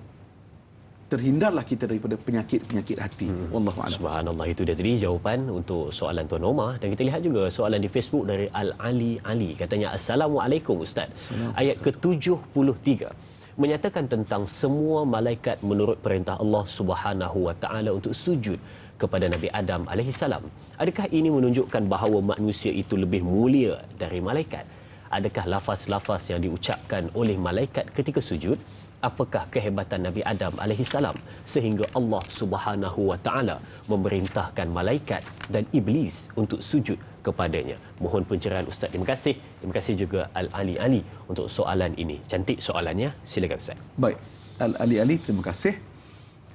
terhindarlah kita daripada penyakit-penyakit hati. Wallahu a'lam. Subhanallah, itu dia tadi jawapan untuk soalan Tuan Omar. Dan kita lihat juga soalan di Facebook dari Al-Ali Ali. Katanya, Assalamualaikum Ustaz. Ayat ke-73 menyatakan tentang semua malaikat menurut perintah Allah Subhanahu Wa Taala untuk sujud kepada Nabi Adam alaihissalam. Adakah ini menunjukkan bahawa manusia itu lebih mulia dari malaikat? Adakah lafaz-lafaz yang diucapkan oleh malaikat ketika sujud? Apakah kehebatan Nabi Adam alaihissalam sehingga Allah Subhanahu Wa Taala memerintahkan malaikat dan iblis untuk sujud kepadanya? Mohon pencerahan Ustaz. Terima kasih. Terima kasih juga Al-Ali Ali untuk soalan ini. Cantik soalannya. Silakan Ustaz. Baik. Al-Ali Ali, terima kasih.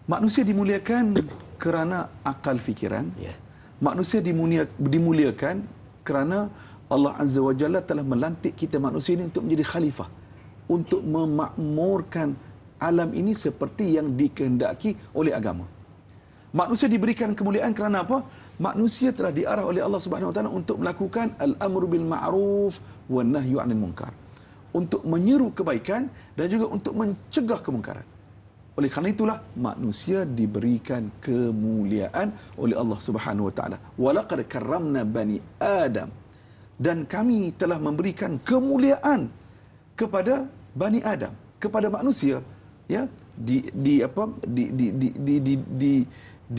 Manusia dimuliakan kerana akal fikiran. Ya. Manusia dimuliakan kerana Allah Azza wa Jalla telah melantik kita manusia ini untuk menjadi khalifah, untuk memakmurkan alam ini seperti yang dikehendaki oleh agama. Manusia diberikan kemuliaan kerana apa? Manusia telah diarah oleh Allah Subhanahu Wa Taala untuk melakukan al-amru bil ma'ruf wan nahyu 'anil munkar, untuk menyeru kebaikan dan juga untuk mencegah kemungkaran. Oleh kerana itulah manusia diberikan kemuliaan oleh Allah Subhanahu Wa Taala. Walaqad karramna bani Adam, dan kami telah memberikan kemuliaan kepada Bani Adam, kepada manusia, ya, di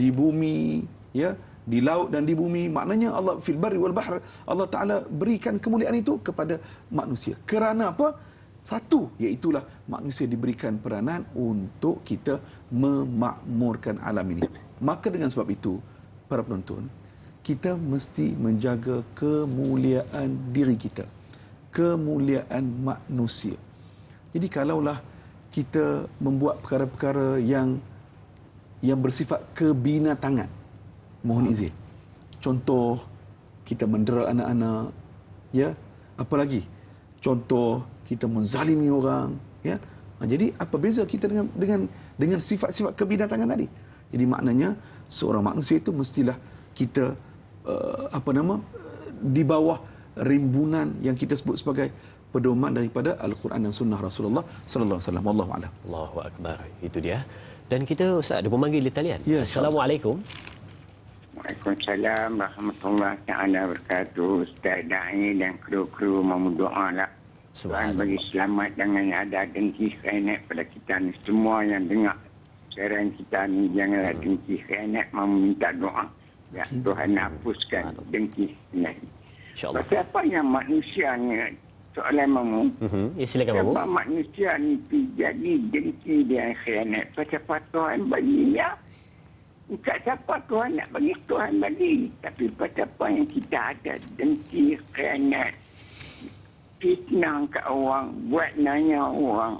bumi, ya, di laut dan di bumi. Maknanya Allah fil barri wal bahr, Allah Taala berikan kemuliaan itu kepada manusia. Kerana apa? Satu, iaitulah manusia diberikan peranan untuk kita memakmurkan alam ini. Maka dengan sebab itu, para penonton, kita mesti menjaga kemuliaan diri kita, kemuliaan manusia. Jadi kalaulah kita membuat perkara-perkara yang bersifat kebinatangan, mohon izin. Contoh, kita mendera anak-anak, ya. Apa lagi? Contoh, kita menzalimi orang, ya. Jadi apa beza kita dengan sifat-sifat kebinatangan tadi? Jadi maknanya seorang manusia itu mestilah kita di bawah rimbunan yang kita sebut sebagai pedoman daripada Al-Quran dan Sunnah Rasulullah sallallahu alaihi wasallam. Wallahu a'lam. Allahu akbar. Itu dia. Dan kita Ustaz ada pemanggil di talian. Ya, Assalamualaikum. Waalaikumsalam warahmatullahi taala wabarakatuh. Ustaz Da'i dan kru-kru memodoa lah. Tuhan bagi selamat jangan ada dengki khianat pada kita ni. Semua yang dengar siaran kita ni janganlah dengki khianat, meminta doa. Ya, Tuhan hapuskan dengki khianat. InsyaAllah. Pasal apa yang manusia ni, soalan Mamu. Ya, silakan Mamu. Sebab manusia ni jadi dengki dan khianat. Pasal apa Tuhan bagi ya? Bukan siapa Tuhan nak bagi, Tuhan bagi. Tapi pasal apa yang kita ada dengki khianat, fitnah ke orang, buat nanya orang.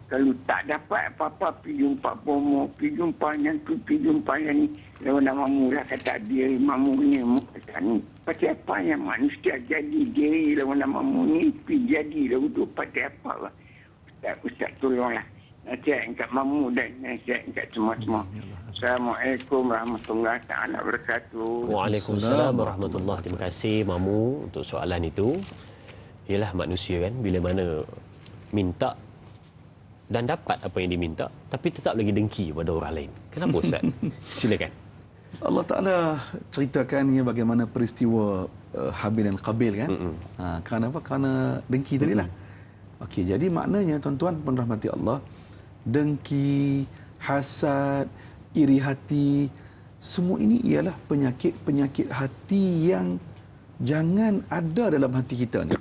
Kalau tak dapat apa-apa, pergi jumpa bomo, pergi jumpa yang tu, pergi jumpa yang ni. Lalu nama mula kata dia, mamu ni, kata ni. Pasal apa yang manusia jadi diri, lalu nama mamu ni, pergi jadi, lalu tu pasal apa lah. Ustaz tolonglah. Nasihat kat mamu dan nasihat kat semua-semua. Assalamualaikum warahmatullahi taala wabarakatuh. Waalaikumsalam warahmatullahi. Terima kasih Mamu untuk soalan itu. Ialah manusia kan, bila mana minta dan dapat apa yang diminta, tapi tetap lagi dengki pada orang lain. Kenapa Ustaz? Silakan. Allah Ta'ala ceritakan bagaimana peristiwa Habil dan Qabil kan. Kerana apa? Kerana dengki tadi lah. Okey, jadi maknanya tuan-tuan penrahmati Allah, dengki, hasad, iri hati, semua ini ialah penyakit-penyakit hati yang jangan ada dalam hati kita ni.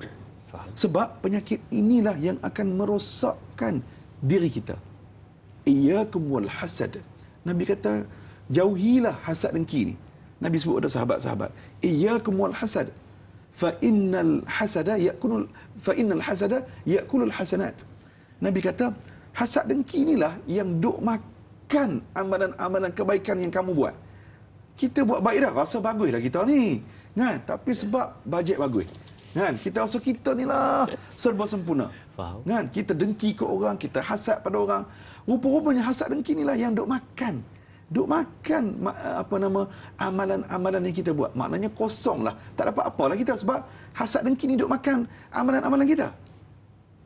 Sebab penyakit inilah yang akan merosakkan diri kita. Iyyakum wal hasad. Nabi kata, jauhilah hasad dengki ni. Nabi sebut pada sahabat-sahabat, iyyakum wal hasad fa innal hasada yakulul hasanat. Nabi kata, hasad dengki inilah yang duk makan amalan-amalan kebaikan yang kamu buat. Kita buat baik dah, rasa bagus dah kita ni. Kan? Tapi sebab bajet bagus. Kan? Kita rasa kita ni lah serba sempurna. Faham. Kan? Kita dengki ke orang, kita hasad pada orang. Rupa-rupanya hasad dengki inilah yang duk makan. Amalan-amalan yang kita buat. Maknanya kosong lah. Tak dapat apa lah kita sebab hasad dengki ni duk makan amalan-amalan kita.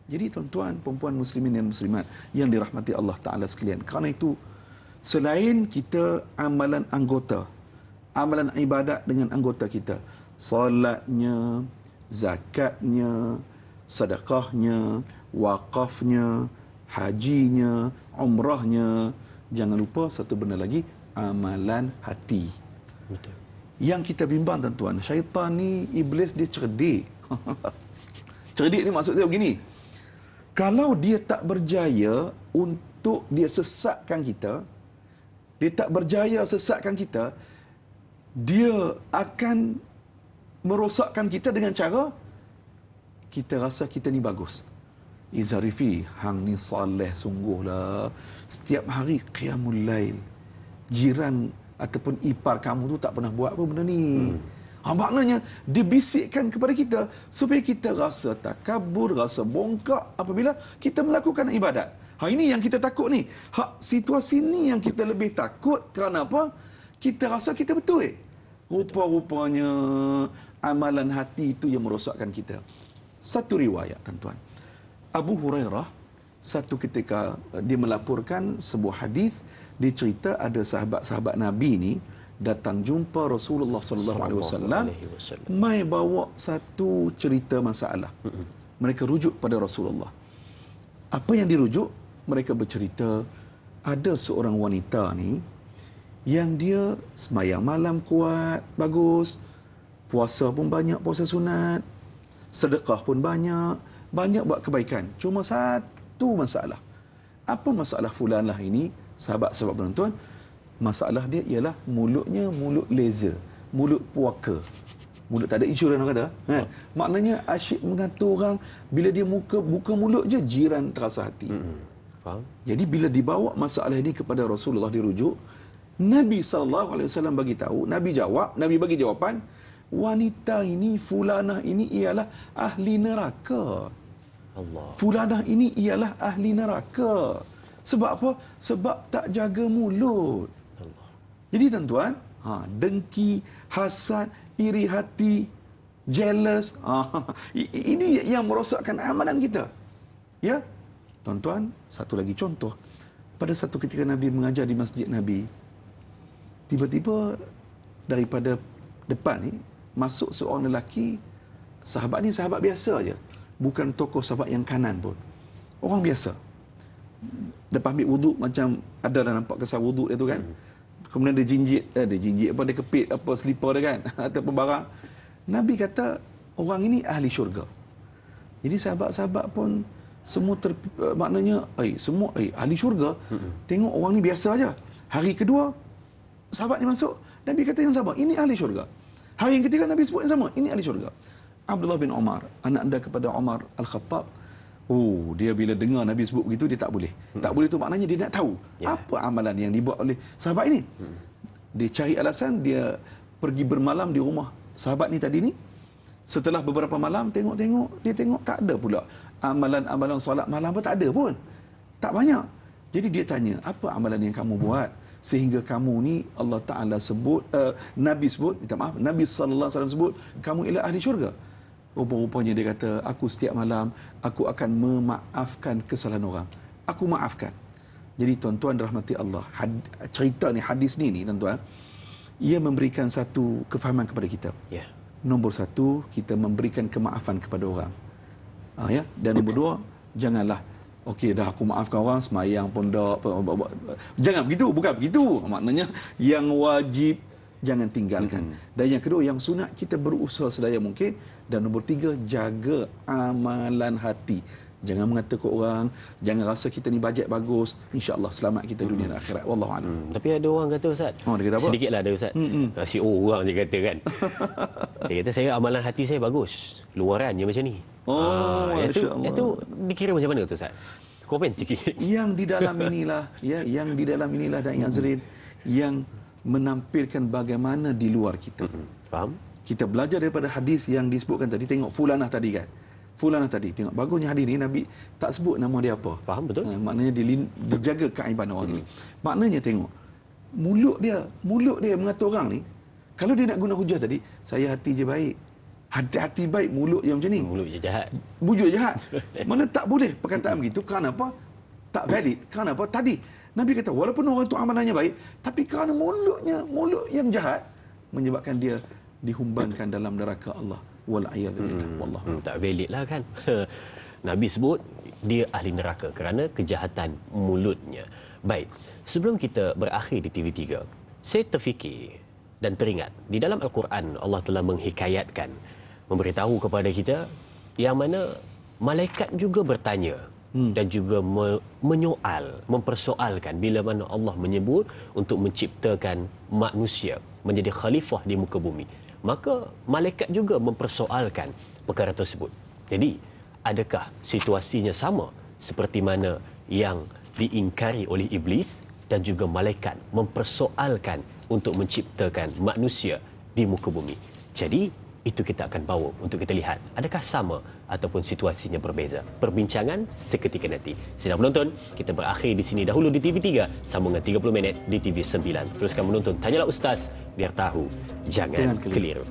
Jadi tuan-tuan, perempuan muslimin dan muslimat yang dirahmati Allah Ta'ala sekalian. Kerana itu, selain kita amalan anggota, amalan ibadat dengan anggota kita, salatnya, zakatnya, sedekahnya, wakafnya, hajinya, umrahnya, jangan lupa satu benda lagi, amalan hati. Betul. Yang kita bimbang tuan-tuan, syaitan ni, iblis dia cerdik. Cerdik ni maksud saya begini, kalau dia tak berjaya untuk dia sesatkan kita, dia akan merosakkan kita dengan cara kita rasa kita ni bagus. Izarifi, hang ni saleh sungguhlah. Setiap hari qiyamul lail. Jiran ataupun ipar kamu tu tak pernah buat apa benda ni. Maknanya dibisikkan kepada kita supaya kita rasa takabur, rasa bongkak apabila kita melakukan ibadat. Ini yang kita takut ni. Situasi ni yang kita lebih takut kerana apa? Kita rasa kita betul. Rupa-rupanya amalan hati itu yang merosakkan kita. Satu riwayat tuan-tuan. Abu Hurairah satu ketika dia melaporkan sebuah hadis, dia cerita ada sahabat-sahabat Nabi ni datang jumpa Rasulullah sallallahu alaihi wasallam mai bawa satu cerita masalah. Mereka rujuk pada Rasulullah. Apa yang dirujuk? Mereka bercerita ada seorang wanita ni yang dia sembahyang malam kuat, bagus, puasa pun banyak, puasa sunat, sedekah pun banyak buat kebaikan. Cuma satu masalah. Apa masalah fulanlah ini? Sahabat-sahabat penonton, masalah dia ialah mulutnya mulut laser. mulut puaka. Mulut tak ada insurans orang kata. Kan? Maknanya asyik mengatur orang, bila dia buka mulut je, jiran terasa hati. Faham? Jadi bila dibawa masalah ini kepada Rasulullah dirujuk, Nabi SAW bagi tahu, Nabi jawab, Nabi bagi jawapan, wanita ini, fulanah ini ialah ahli neraka. Allah. Fulanah ini ialah ahli neraka. Sebab apa? Sebab tak jaga mulut. Allah. Jadi tuan-tuan, dengki, hasad, iri hati, jealous, ini yang merosakkan amalan kita. Ya, tuan-tuan, satu lagi contoh. Pada satu ketika Nabi mengajar di masjid Nabi, tiba-tiba daripada depan ni masuk seorang lelaki. Sahabat ni sahabat biasa aja, bukan tokoh sahabat yang kanan pun, orang biasa. Lepas ambil wuduk, macam ada dah nampak kesan wuduk dia tu kan. Kemudian dia jinjit apa, dia kepit apa selipar dia kan ataupun barang. Nabi kata orang ini ahli syurga. Jadi sahabat-sahabat pun semua maknanya semua ahli syurga. Tengok orang ni biasa aja. Hari kedua sahabat ni masuk, Nabi kata yang sama, ini ahli syurga. Hari yang ketiga Nabi sebut yang sama, ini ahli syurga. Abdullah bin Umar, anak anda kepada Umar Al-Khattab, dia bila dengar Nabi sebut begitu, dia tak boleh. Tak boleh tu maknanya dia nak tahu apa amalan yang dibuat oleh sahabat ini. Dia cari alasan, dia pergi bermalam di rumah sahabat ni tadi ni. Setelah beberapa malam, dia tengok tak ada pula amalan-amalan solat malam pun tak ada pun. Tak banyak. Jadi dia tanya, apa amalan yang kamu buat sehingga kamu ni Allah Ta'ala sebut, Nabi sebut, minta maaf, Nabi SAW sebut, kamu ialah ahli syurga. Rupa-rupanya dia kata, aku setiap malam, aku akan memaafkan kesalahan orang. Aku maafkan. Jadi tuan-tuan rahmati Allah, cerita ni, hadis ni tuan-tuan, ia memberikan satu kefahaman kepada kita. Ya. Nombor satu, kita memberikan kemaafan kepada orang. Ya. Dan nombor dua, janganlah, okey dah aku maafkan orang, semayang pun dah, jangan begitu, bukan begitu. Maknanya yang wajib jangan tinggalkan. Dan yang kedua, yang sunat kita berusaha sedaya mungkin. Dan nombor tiga, jaga amalan hati. Jangan mengata ke orang, jangan rasa kita ni bajet bagus, insya-Allah selamat kita dunia dan akhirat. Wallahu a'lam. Tapi ada orang kata Ustaz. Dia kata apa? Sedikitlah ada Ustaz. CEO orang dia kata kan. Dia kata saya amalan hati saya bagus, luarannya macam ni. Itu dikira macam mana tu Ustaz? Komen sikit. Yang di dalam inilah, yang di dalam inilah dan Azrin yang menampilkan bagaimana di luar kita. Faham? Kita belajar daripada hadis yang disebutkan tadi. Tengok fulanah tadi kan. Fulanah tadi. Tengok bagusnya hadis ni Nabi tak sebut nama dia apa. Faham betul? Maknanya dijaga keaiban orang ini. Maknanya tengok mulut dia mengatur orang ni. Kalau dia nak guna hujah tadi, saya hati je baik. Hati baik, mulut yang macam ni. Mulut je jahat. Mulut jahat. Mana tak boleh perkataan begitu. Kerana apa? Tak valid. Kerana apa? Tadi Nabi kata walaupun orang itu amalannya baik, tapi kerana mulut yang jahat menyebabkan dia dihumbankan dalam neraka Allah. Wal'iyadzubillah. Wallahu. Tak valid lah kan. Nabi sebut dia ahli neraka kerana kejahatan mulutnya. Baik, sebelum kita berakhir di TV3, saya terfikir dan teringat di dalam Al-Quran Allah telah menghikayatkan, memberitahu kepada kita yang mana malaikat juga bertanya dan juga mempersoalkan bila mana Allah menyebut untuk menciptakan manusia menjadi khalifah di muka bumi. Maka malaikat juga mempersoalkan perkara tersebut. Jadi, adakah situasinya sama seperti mana yang diingkari oleh iblis dan juga malaikat mempersoalkan untuk menciptakan manusia di muka bumi? Jadi, itu kita akan bawa untuk kita lihat adakah sama ataupun situasinya berbeza. Perbincangan seketika nanti. Sedang menonton, kita berakhir di sini dahulu di TV3, sambungan 30 minit di TV9. Teruskan menonton Tanyalah Ustaz, biar tahu jangan keliru.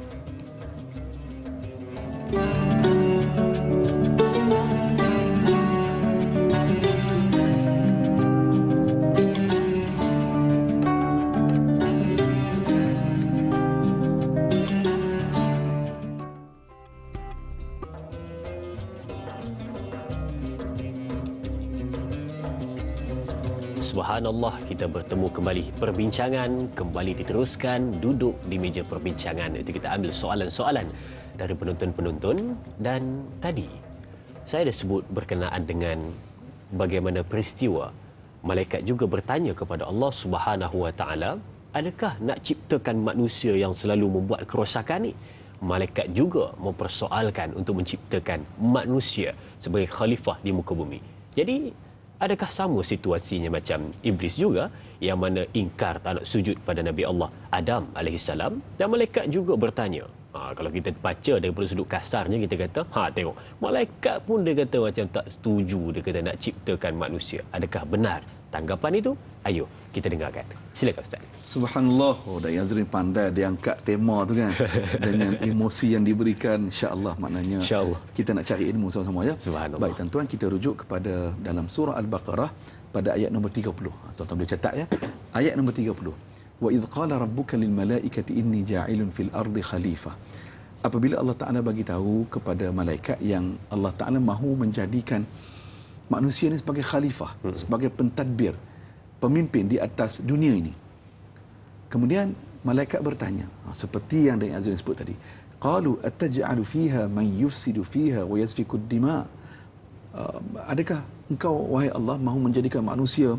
Subhanallah, kita bertemu kembali. Perbincangan kembali diteruskan, duduk di meja perbincangan. Itu kita ambil soalan-soalan dari penonton-penonton. Dan tadi saya ada sebut berkenaan dengan bagaimana peristiwa malaikat juga bertanya kepada Allah Subhanahu Wa Taala adakah nak ciptakan manusia yang selalu membuat kerosakan ni? Malaikat juga mempersoalkan untuk menciptakan manusia sebagai khalifah di muka bumi. Jadi, adakah sama situasinya macam iblis juga yang mana ingkar tak nak sujud pada Nabi Allah Adam AS, dan malaikat juga bertanya. Kalau kita baca daripada sudut kasarnya, kita kata, tengok, malaikat pun dia kata macam tak setuju, dia kata nak ciptakan manusia. Adakah benar tanggapan itu? Ayo kita dengarkan. Silakan Ustaz. Subhanallah. Dai Azrin pandai dia angkat tema tu kan. Dengan emosi yang diberikan, insya-Allah, maknanya kita nak cari ilmu sama-sama ya. Subhanallah. Baik tuan-tuan, kita rujuk kepada dalam surah Al-Baqarah pada ayat nombor 30. Tuan-tuan boleh catat ya. Ayat nombor 30. Wa idh qala rabbuka lil malaikati inni ja'ilun fil ardi khalifah. Apabila Allah Taala bagi tahu kepada malaikat yang Allah Taala mahu menjadikan manusia ini sebagai khalifah, sebagai pentadbir, pemimpin di atas dunia ini. Kemudian malaikat bertanya, seperti yang Dain Azrin sebut tadi. Qalu ataj'alu fiha man yufsidu fiha wa yasfiku ad-dima'. Adakah engkau wahai Allah mahu menjadikan manusia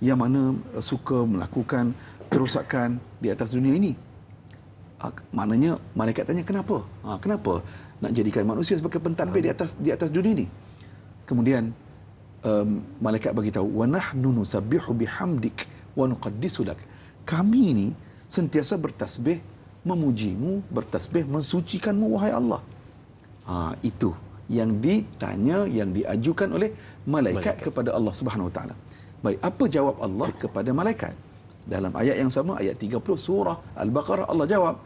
yang mana suka melakukan kerosakan di atas dunia ini? Maknanya malaikat tanya kenapa? Kenapa nak jadikan manusia sebagai pentadbir di atas dunia ini? Kemudian malaikat bagi tahu, wa nahnu nusabbihu bihamdik wa nuqaddisu lak. Kami ini sentiasa bertasbih memujimu, bertasbih mensucikanmu wahai Allah. Itu yang ditanya, yang diajukan oleh malaikat kepada Allah Subhanahu Wa Taala. Baik, apa jawab Allah kepada malaikat? Dalam ayat yang sama, ayat 30 surah Al-Baqarah, Allah jawab,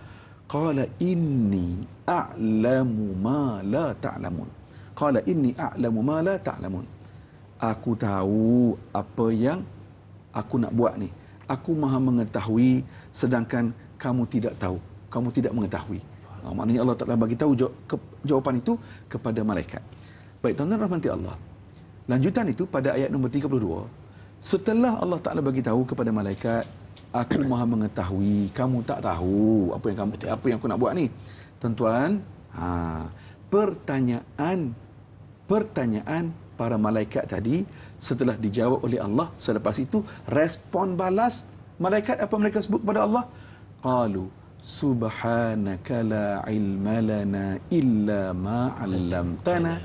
qala inni a'lamu ma la ta'lamun. Qala inni a'lamu ma la ta'lamun. Aku tahu apa yang aku nak buat ni. Aku maha mengetahui sedangkan kamu tidak tahu. Kamu tidak mengetahui. Maknanya Allah Ta'ala bagi tahu jawapan itu kepada malaikat. Baik, tuan-tuan rahmati Allah. Lanjutan itu pada ayat nombor 32. Setelah Allah Ta'ala bagi tahu kepada malaikat, aku maha mengetahui, kamu tak tahu apa yang aku nak buat ni. Tuan-tuan, pertanyaan para malaikat tadi setelah dijawab oleh Allah, selepas itu respon balas malaikat, apa mereka sebut kepada Allah? Qalu subhanaka la ilma lana illa ma 'allamtana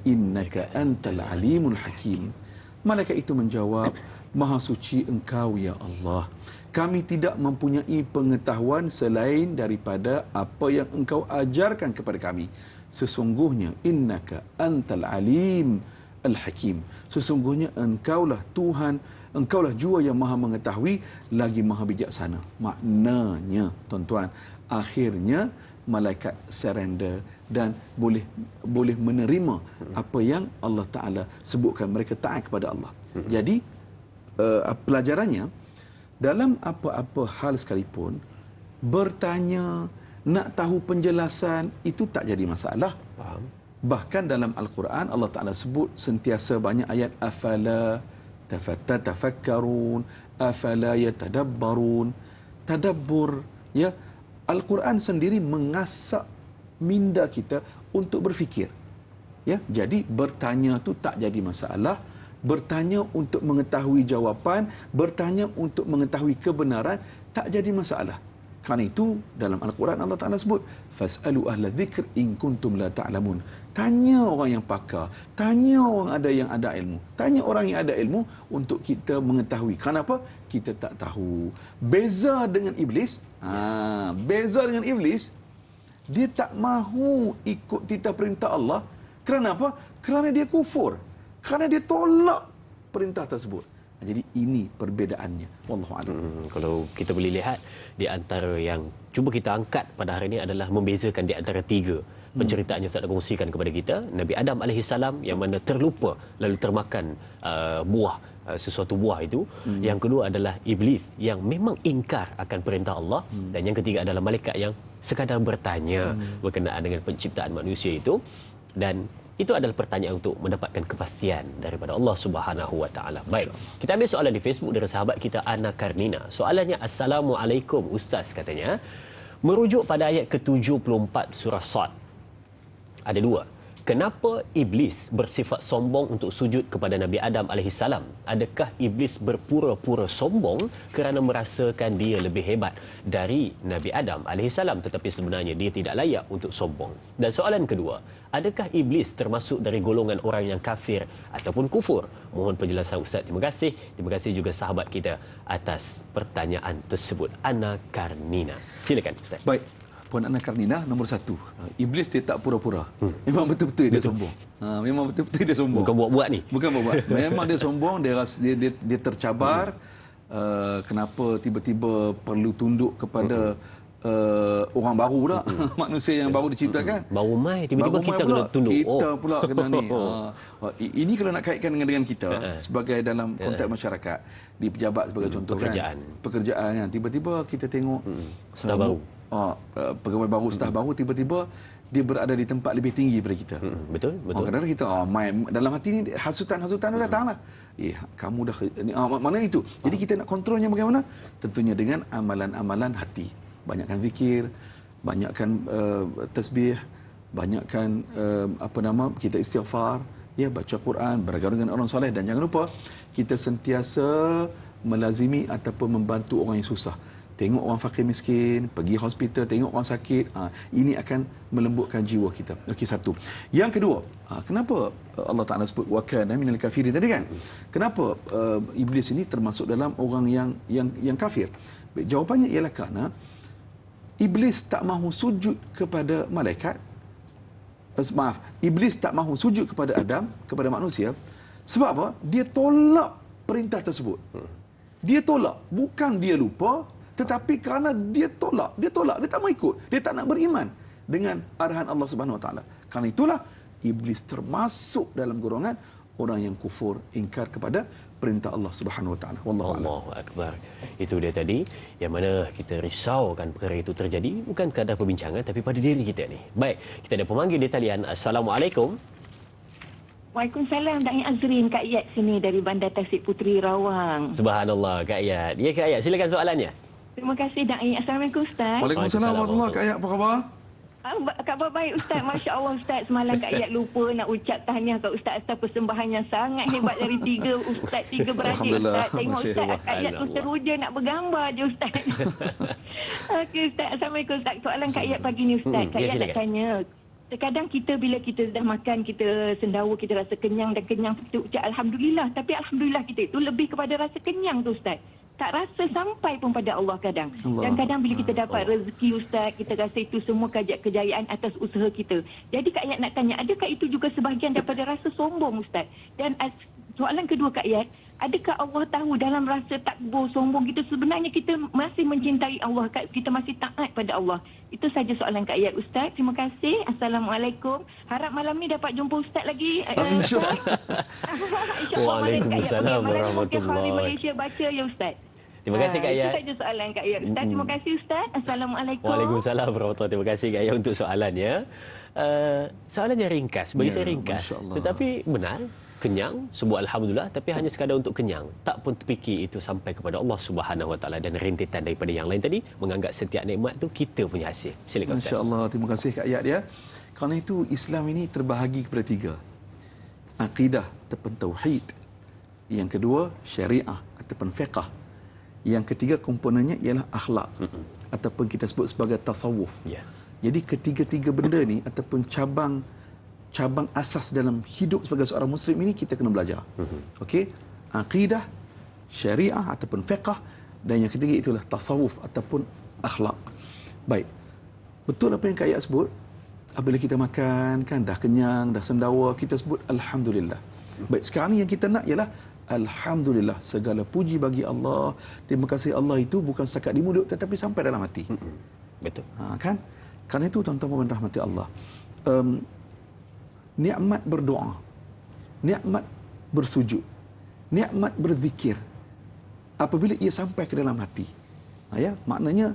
innaka antal alimul hakim. Malaikat itu menjawab, maha suci engkau ya Allah, kami tidak mempunyai pengetahuan selain daripada apa yang engkau ajarkan kepada kami. Sesungguhnya innaka antal alim Al-Hakim. Sesungguhnya engkaulah Tuhan, engkaulah jua yang maha mengetahui lagi maha bijaksana. Maknanya, tuan-tuan, akhirnya malaikat surrender dan boleh menerima apa yang Allah Ta'ala sebutkan. Mereka taat kepada Allah. Jadi, pelajarannya, dalam apa-apa hal sekalipun, bertanya, nak tahu penjelasan, itu tak jadi masalah. Faham. Bahkan dalam Al-Quran Allah Ta'ala sebut sentiasa banyak ayat afala tafakkarun, afala yatadabbarun. Tadabbur, ya, Al-Quran sendiri mengasak minda kita untuk berfikir. Ya, jadi bertanya tu tak jadi masalah. Bertanya untuk mengetahui jawapan, bertanya untuk mengetahui kebenaran tak jadi masalah. Kerana itu dalam Al-Quran Allah Ta'ala sebut fas'alu ahla dzikr in kuntum la ta'lamun. Tanya orang yang pakar, tanya orang yang ada ilmu, tanya orang yang ada ilmu untuk kita mengetahui. Kenapa? Kita tak tahu. Beza dengan iblis, beza dengan iblis, dia tak mahu ikut titah perintah Allah. Kerana apa? Kerana dia kufur, kerana dia tolak perintah tersebut. Jadi ini perbedaannya. Wallahu a'lam. Kalau kita boleh lihat, di antara yang cuba kita angkat pada hari ini adalah membezakan di antara tiga penceritaan yang saya nak kongsikan kepada kita. Nabi Adam AS yang mana terlupa lalu termakan sesuatu buah itu. Yang kedua adalah iblis yang memang ingkar akan perintah Allah. Dan yang ketiga adalah malaikat yang sekadar bertanya berkenaan dengan penciptaan manusia itu. Dan itu adalah pertanyaan untuk mendapatkan kepastian daripada Allah Subhanahu Wa Taala. Baik, kita ambil soalan di Facebook dari sahabat kita Ana Karnina. Soalannya, Assalamualaikum Ustaz, katanya, merujuk pada ayat ke-74 surah Sad. Ada dua. Kenapa iblis bersifat sombong untuk sujud kepada Nabi Adam alaihissalam? Adakah iblis berpura-pura sombong kerana merasakan dia lebih hebat dari Nabi Adam alaihissalam, tetapi sebenarnya dia tidak layak untuk sombong? Dan soalan kedua, adakah iblis termasuk dari golongan orang yang kafir ataupun kufur? Mohon penjelasan Ustaz. Terima kasih. Terima kasih juga sahabat kita atas pertanyaan tersebut. Ana Karnina. Silakan Ustaz. Baik. Puan Ana Karnina, nombor 1. Iblis dia tak pura-pura. Memang betul-betul dia sombong. Memang betul-betul dia sombong. Bukan buat-buat ni. Bukan buat-buat. Memang dia sombong, dia tercabar. Kenapa tiba-tiba perlu tunduk kepada orang baru pula. Manusia yang baru diciptakan. Baru mai tiba-tiba baru kita mai pula, kena tunduk. Kita pula kena ni. Ini kalau nak kaitkan dengan kita sebagai dalam konteks masyarakat, di pejabat sebagai contoh pekerjaan. kan. Pekerjaan kan. Tiba-tiba kita tengok Staf baru. Pegawai baru, staf baru, tiba-tiba dia berada di tempat lebih tinggi daripada kita. Betul, betul. Kadang-kadang kita dalam hati ni hasutan datanglah. Kamu dah mana itu. Jadi kita nak kontrolnya bagaimana? Tentunya dengan amalan-amalan hati. Banyakkan zikir, banyakkan tasbih, banyakkan kita istighfar, baca Quran, bergaul dengan orang soleh, dan jangan lupa kita sentiasa melazimi ataupun membantu orang yang susah. Tengok orang fakir miskin, pergi hospital, tengok orang sakit. Ini akan melembutkan jiwa kita. Okey, satu. Yang kedua, kenapa Allah Ta'ala sebut wa kana minal kafirin tadi kan? Kenapa iblis ini termasuk dalam orang yang kafir? Jawapannya ialah kerana iblis tak mahu sujud kepada malaikat. Iblis tak mahu sujud kepada Adam, kepada manusia. Sebab apa? Dia tolak perintah tersebut. Dia tolak, bukan dia lupa, tetapi kerana dia tolak, dia tak mau ikut, dia tak nak beriman dengan arahan Allah Subhanahu Wa Taala. Kerana itulah iblis termasuk dalam golongan orang yang kufur, ingkar kepada perintah Allah Subhanahu Wa Taala. Wallahu a'lam. Allahu akbar. Itu dia tadi yang mana kita risaukan perkara itu terjadi bukan sekadar perbincangan tapi pada diri kita ni. Baik, kita ada pemanggil di talian. Assalamualaikum. Waalaikumsalam, Da'i Azrin, Kak Ayat sini dari Bandar Tasik Puteri Rawang. Subhanallah, Kak Ayat. Ya, Kak Ayat, silakan soalannya. Terima kasih, Da'i. Assalamualaikum, Ustaz. Waalaikumsalam warahmatullahi wabarakatuh. Kak Ayat, apa khabar? Khabar baik, Ustaz. Masya Allah, Ustaz. Semalam Kak Ayat lupa nak ucap tahniah kat Ustaz atas persembahanan yang sangat hebat dari tiga beradik, Ustaz. Tengok Ustaz, Kak Ayat tu teruja nak bergambar je, Ustaz. Okey, Ustaz. Assalamualaikum, Ustaz. Soalan Kak Ayat pagi ni, Ustaz. Kak Ayat nak tanya. Terkadang kita bila kita dah makan, kita sendawa, kita rasa kenyang dan kenyang, kita ucap Alhamdulillah. Tapi Alhamdulillah kita itu lebih kepada rasa kenyang tu, Ustaz. Tak rasa sampai pun pada Allah kadang. Dan kadang bila kita dapat rezeki, Ustaz, kita rasa itu semua kejayaan atas usaha kita. Jadi Kak Ayat nak tanya, adakah itu juga sebahagian daripada rasa sombong, Ustaz? Dan soalan kedua Kak Ayat, adakah Allah tahu dalam rasa takbur, sombong kita sebenarnya kita masih mencintai Allah, kita masih taat pada Allah? Itu saja soalan Kak Ayat, Ustaz. Terima kasih. Assalamualaikum. Harap malam ni dapat jumpa Ustaz lagi. InsyaAllah. Waalaikumsalam warahmatullahi wabarakatuh. Malaysia baca ya, Ustaz. Terima kasih Kak Ayat. Itu saja soalan Kak Ayat, Ustaz. Terima kasih, Ustaz. Assalamualaikum. Waalaikumsalam warahmatullahi. Terima kasih Kak Ayat untuk soalannya. Soalannya ringkas, bagi saya ringkas. Tetapi benar, kenyang, sebut Alhamdulillah, tapi hanya sekadar untuk kenyang. Tak pun terfikir itu sampai kepada Allah Subhanahu Wa Taala, dan rentetan daripada yang lain tadi menganggap setiap nikmat tu kita punya hasil. Silakan Ustaz. Insya-Allah, terima kasih Kak Ayat ya. Kerana itu Islam ini terbahagi kepada 3. Akidah ataupun tauhid. Yang kedua syariah ataupun fiqh. Yang ketiga komponennya ialah akhlak ataupun kita sebut sebagai tasawuf. Jadi ketiga-tiga benda ni ataupun cabang asas dalam hidup sebagai seorang muslim ini kita kena belajar. Okey, akidah, syariah ataupun fiqh, dan yang ketiga itulah tasawuf ataupun akhlak. Baik. Betul apa yang Kak Ayat sebut? Apabila kita makan kan dah kenyang, dah sendawa, kita sebut alhamdulillah. Baik, sekarang ni yang kita nak ialah alhamdulillah, segala puji bagi Allah. Terima kasih Allah itu bukan setakat di mulut tetapi sampai dalam hati. Betul. Kan? Kerana itu tuan-tuan dan rahmati Allah. Nikmat berdoa, nikmat bersujud, nikmat berzikir apabila ia sampai ke dalam hati. Maknanya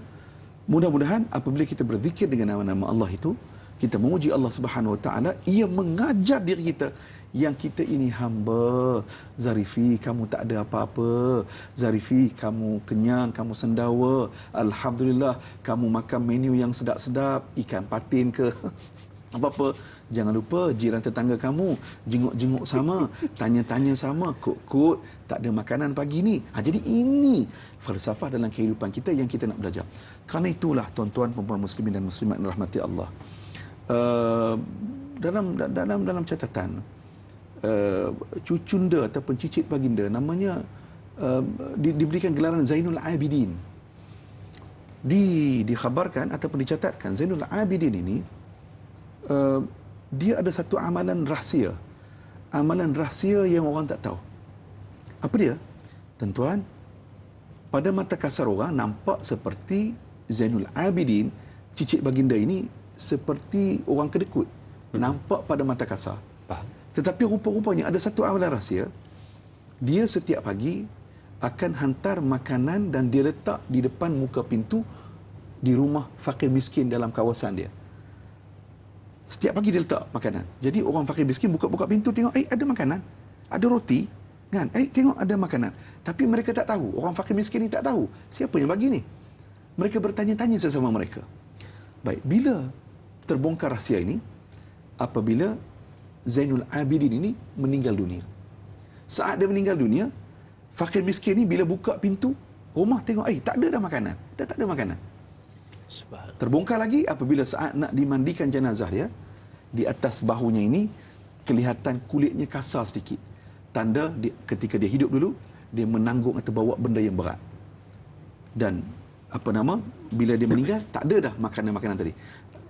mudah-mudahan apabila kita berzikir dengan nama-nama Allah itu, kita memuji Allah Subhanahu Wa Taala, ia mengajar diri kita yang kita ini hamba. Zarifi, kamu tak ada apa-apa. Zarifi, kamu kenyang, kamu sendawa. Alhamdulillah, kamu makan menu yang sedap-sedap, ikan patin ke, Apa-apa, jangan lupa jiran tetangga kamu, jenguk-jenguk sama, tanya-tanya sama, kod-kod, tak ada makanan pagi ni. Jadi ini falsafah dalam kehidupan kita yang kita nak belajar. Kerana itulah tuan-tuan, puan-puan muslimin dan muslimat yang dirahmati Allah. Dalam catatan, cucunda ataupun cicit baginda namanya diberikan gelaran Zainul Abidin. Dikhabarkan ataupun dicatatkan Zainul Abidin ini dia ada satu amalan rahsia yang orang tak tahu. Apa dia? Tuan-tuan, pada mata kasar orang nampak seperti Zainul Abidin, cicit baginda ini seperti orang kedekut. Nampak pada mata kasar. Tetapi rupa-rupanya ada satu amalan rahsia. Dia setiap pagi akan hantar makanan dan dia letak di depan muka pintu di rumah fakir miskin dalam kawasan dia. Setiap pagi dia letak makanan. Jadi orang fakir miskin buka-buka pintu tengok, ada makanan, ada roti, kan? Tengok ada makanan. Tapi mereka tak tahu, orang fakir miskin ni tak tahu siapa yang bagi ni. Mereka bertanya-tanya sesama mereka. Baik, bila terbongkar rahsia ini, apabila Zainul Abidin ini meninggal dunia. Saat dia meninggal dunia, fakir miskin ni bila buka pintu rumah tengok, tak ada dah makanan. Dah tak ada makanan. Terbongkar lagi apabila saat nak dimandikan jenazah dia, di atas bahunya ini kelihatan kulitnya kasar sedikit. Tanda ketika dia hidup dulu, dia menanggung atau bawa benda yang berat. Dan bila dia meninggal, tak ada dah makanan-makanan tadi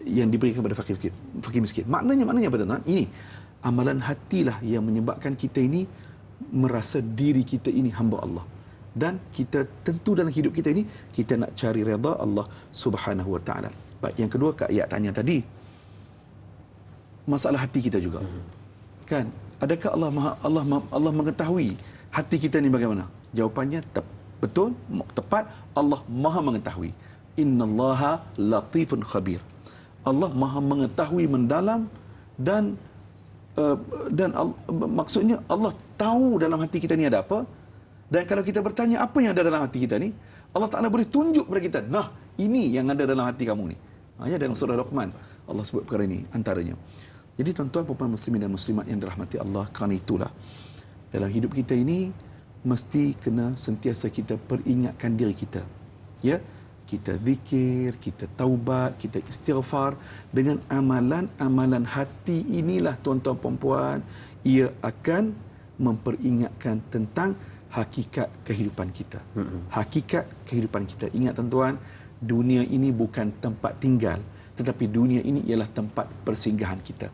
yang diberikan kepada fakir miskin. Maknanya apa tuan-tuan? Ini amalan hatilah yang menyebabkan kita ini merasa diri kita ini hamba Allah. Dan kita tentu dalam hidup kita ini, kita nak cari redha Allah Subhanahu Wa Taala. Baik, yang kedua Kak Ayat tanya tadi, masalah hati kita juga. Kan, adakah Allah mengetahui hati kita ni bagaimana? Jawapannya betul, tepat, Allah Maha mengetahui. Innallaha latifun khabir. Allah Maha mengetahui mendalam dan maksudnya Allah tahu dalam hati kita ni ada apa. Dan kalau kita bertanya apa yang ada dalam hati kita ni, Allah Ta'ala boleh tunjuk kepada kita, nah ini yang ada dalam hati kamu ni. Dalam surah Luqman Allah sebut perkara ini antaranya. Jadi tuan-tuan, puan-puan muslimin dan muslimat yang dirahmati Allah, kerana itulah dalam hidup kita ini mesti kena sentiasa kita peringatkan diri kita. Ya, kita zikir, kita taubat, kita istighfar. Dengan amalan-amalan hati inilah tuan-tuan puan-puan, ia akan memperingatkan tentang hakikat kehidupan kita. Hakikat kehidupan kita. Ingat tuan-tuan, dunia ini bukan tempat tinggal, tetapi dunia ini ialah tempat persinggahan kita.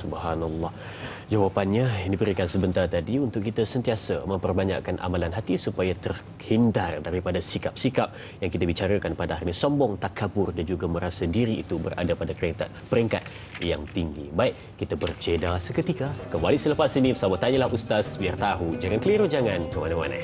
Subhanallah. Jawapannya yang diberikan sebentar tadi untuk kita sentiasa memperbanyakkan amalan hati supaya terhindar daripada sikap-sikap yang kita bicarakan pada hari ini, sombong, takabur dan juga merasa diri itu berada pada peringkat yang tinggi. Baik, kita berjeda seketika. Kembali selepas ini bersama Tanyalah Ustaz, biar tahu. Jangan keliru, jangan ke mana-mana.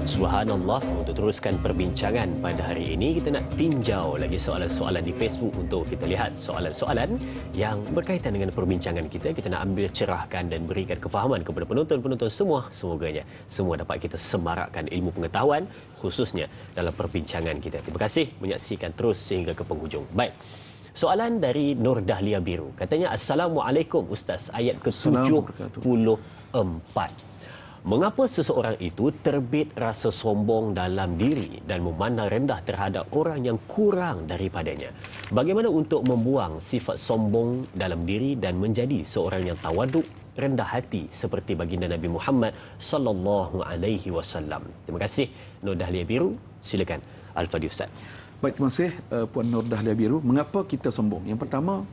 Subhanallah, untuk teruskan perbincangan pada hari ini, kita nak tinjau lagi soalan-soalan di Facebook untuk kita lihat soalan-soalan yang berkaitan dengan perbincangan kita. Kita nak ambil cerahkan dan berikan kefahaman kepada penonton-penonton semua. Semoganya semua dapat kita semarakkan ilmu pengetahuan khususnya dalam perbincangan kita. Terima kasih menyaksikan terus sehingga ke penghujung. Baik. Soalan dari Nur Dahlia Biru. Katanya, Assalamualaikum Ustaz, ayat ke-74. Mengapa seseorang itu terbit rasa sombong dalam diri dan memandang rendah terhadap orang yang kurang daripadanya? Bagaimana untuk membuang sifat sombong dalam diri dan menjadi seorang yang tawaduk, rendah hati seperti baginda Nabi Muhammad sallallahu alaihi wasallam? Terima kasih Nur Dahlia Biru. Silakan Al-Fadhil Ustaz. Baik, terima kasih Puan Nur Dahlia Biru. Mengapa kita sombong? Yang pertama,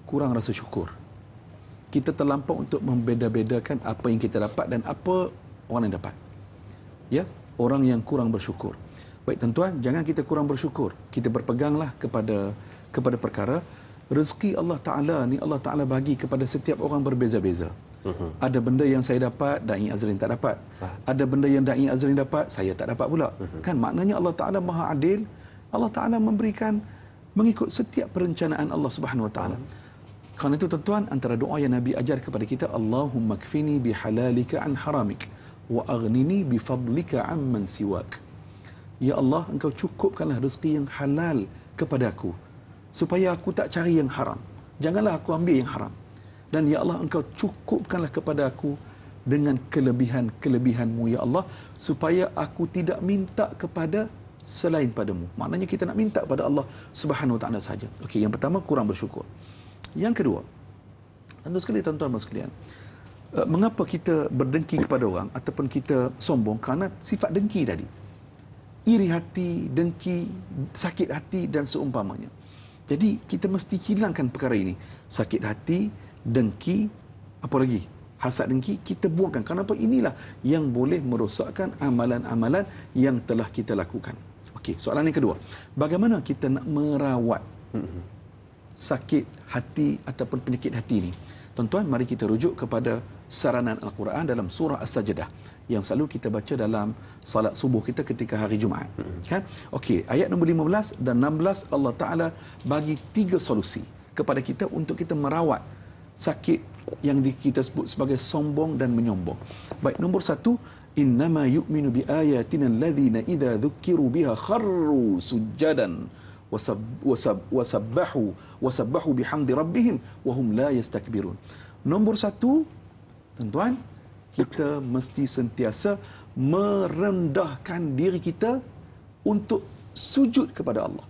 kurang rasa syukur. Kita terlampau untuk membeda-bedakan apa yang kita dapat dan apa orang yang dapat. Ya, orang yang kurang bersyukur. Baik tuan-tuan, jangan kita kurang bersyukur. Kita berpeganglah kepada perkara rezeki Allah Ta'ala ni Allah Ta'ala bagi kepada setiap orang berbeza-beza. Ada benda yang saya dapat, Da'i Azrin tak dapat. Ada benda yang Da'i Azrin dapat, saya tak dapat pula. Kan maknanya Allah Ta'ala Maha Adil. Allah Ta'ala memberikan mengikut setiap perencanaan Allah Subhanahu Wa Ta'ala. Kerana itu tuan-tuan, antara doa yang Nabi ajar kepada kita, Allahumma kfini bihalalika an haramik wa aghnini bifadlika amman siwak. Ya Allah, engkau cukupkanlah rezeki yang halal kepada aku, supaya aku tak cari yang haram. Janganlah aku ambil yang haram. Dan ya Allah, engkau cukupkanlah kepada aku dengan kelebihan-kelebihanmu ya Allah, supaya aku tidak minta kepada selain padamu. Maknanya kita nak minta kepada Allah Subhanahu Wa Ta'ala saja. Okey, yang pertama, kurang bersyukur. Yang kedua, tentu sekali tuan-tuan dan sekalian, mengapa kita berdengki kepada orang ataupun kita sombong? Kerana sifat dengki tadi. Iri hati, dengki, sakit hati dan seumpamanya. Jadi kita mesti hilangkan perkara ini. Sakit hati, dengki, apa lagi? Hasad, dengki, kita buangkan. Kenapa? Inilah yang boleh merosakkan amalan-amalan yang telah kita lakukan. Okey, soalan yang kedua. Bagaimana kita nak merawat sakit hati ataupun penyakit hati ini? Tuan-tuan, mari kita rujuk kepada saranan Al-Quran dalam surah As-Sajdah yang selalu kita baca dalam salat subuh kita ketika hari Jumaat. Kan? Okey, ayat nombor 15 dan 16 Allah Ta'ala bagi 3 solusi kepada kita untuk kita merawat sakit yang kita sebut sebagai sombong dan menyombong. Baik, nombor 1, innama yu'minu bi ayatina alladhina idza dzukiru biha kharru sujadan wasabbahu bihamdi rabbihim wa hum la yastakbirun. Nombor 1, tuan-tuan, kita mesti sentiasa merendahkan diri kita untuk sujud kepada Allah.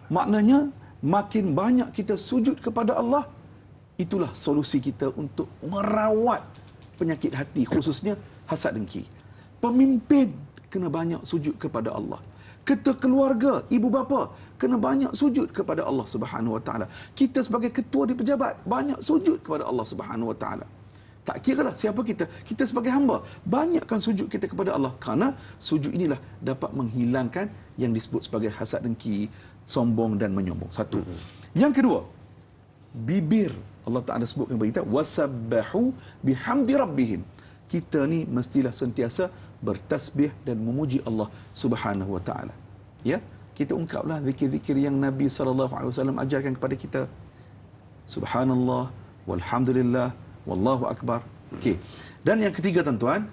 Maknanya makin banyak kita sujud kepada Allah, itulah solusi kita untuk merawat penyakit hati, khususnya hasad dengki. Pemimpin kena banyak sujud kepada Allah. Ketua keluarga, ibu bapa kena banyak sujud kepada Allah Subhanahu Wa Ta'ala. Kita sebagai ketua di pejabat banyak sujud kepada Allah Subhanahu Wa Ta'ala. Tak kiralah siapa kita, kita sebagai hamba banyakkan sujud kita kepada Allah, kerana sujud inilah dapat menghilangkan yang disebut sebagai hasad dengki, sombong dan menyombong. Satu. Yang kedua, bibir Allah Ta'ala sebutkan kepada kita, wasabbahu bihamdi rabbihim. Kita ni mestilah sentiasa bertasbih dan memuji Allah Subhanahu Wa Ta'ala. Ya, kita ungkaplah zikir-zikir yang Nabi SAW ajarkan kepada kita. Subhanallah, walhamdulillah, wallahu akbar. Okey. Dan yang ketiga tuan-tuan,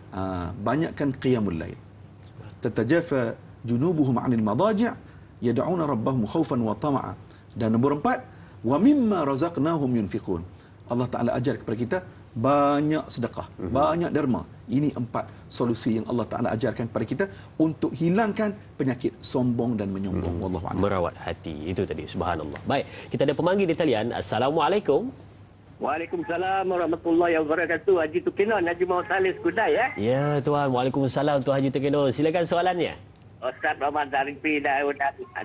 banyakkan qiyamul lail. Tatajafa junubuhum 'anil madaji' yad'una rabbahum khaufan wa tama'a. Dan nombor 4, wa mimma razaqnahum yunfiqun. Allah Ta'ala ajar kepada kita banyak sedekah, banyak derma. Ini 4 solusi yang Allah Ta'ala ajarkan kepada kita untuk hilangkan penyakit sombong dan menyombong. Wallahu a'lam. Merawat hati, itu tadi. Subhanallah. Baik, kita ada pemanggil di talian. Assalamualaikum. Waalaikumsalam warahmatullahi wabarakatuh. Haji Tukinon, Haji Muhammad Saleh Skudai ya. Ya tuan, waalaikumsalam Tuan Haji Tukinon. Silakan soalannya. Ustaz Muhammad Zarifi Daud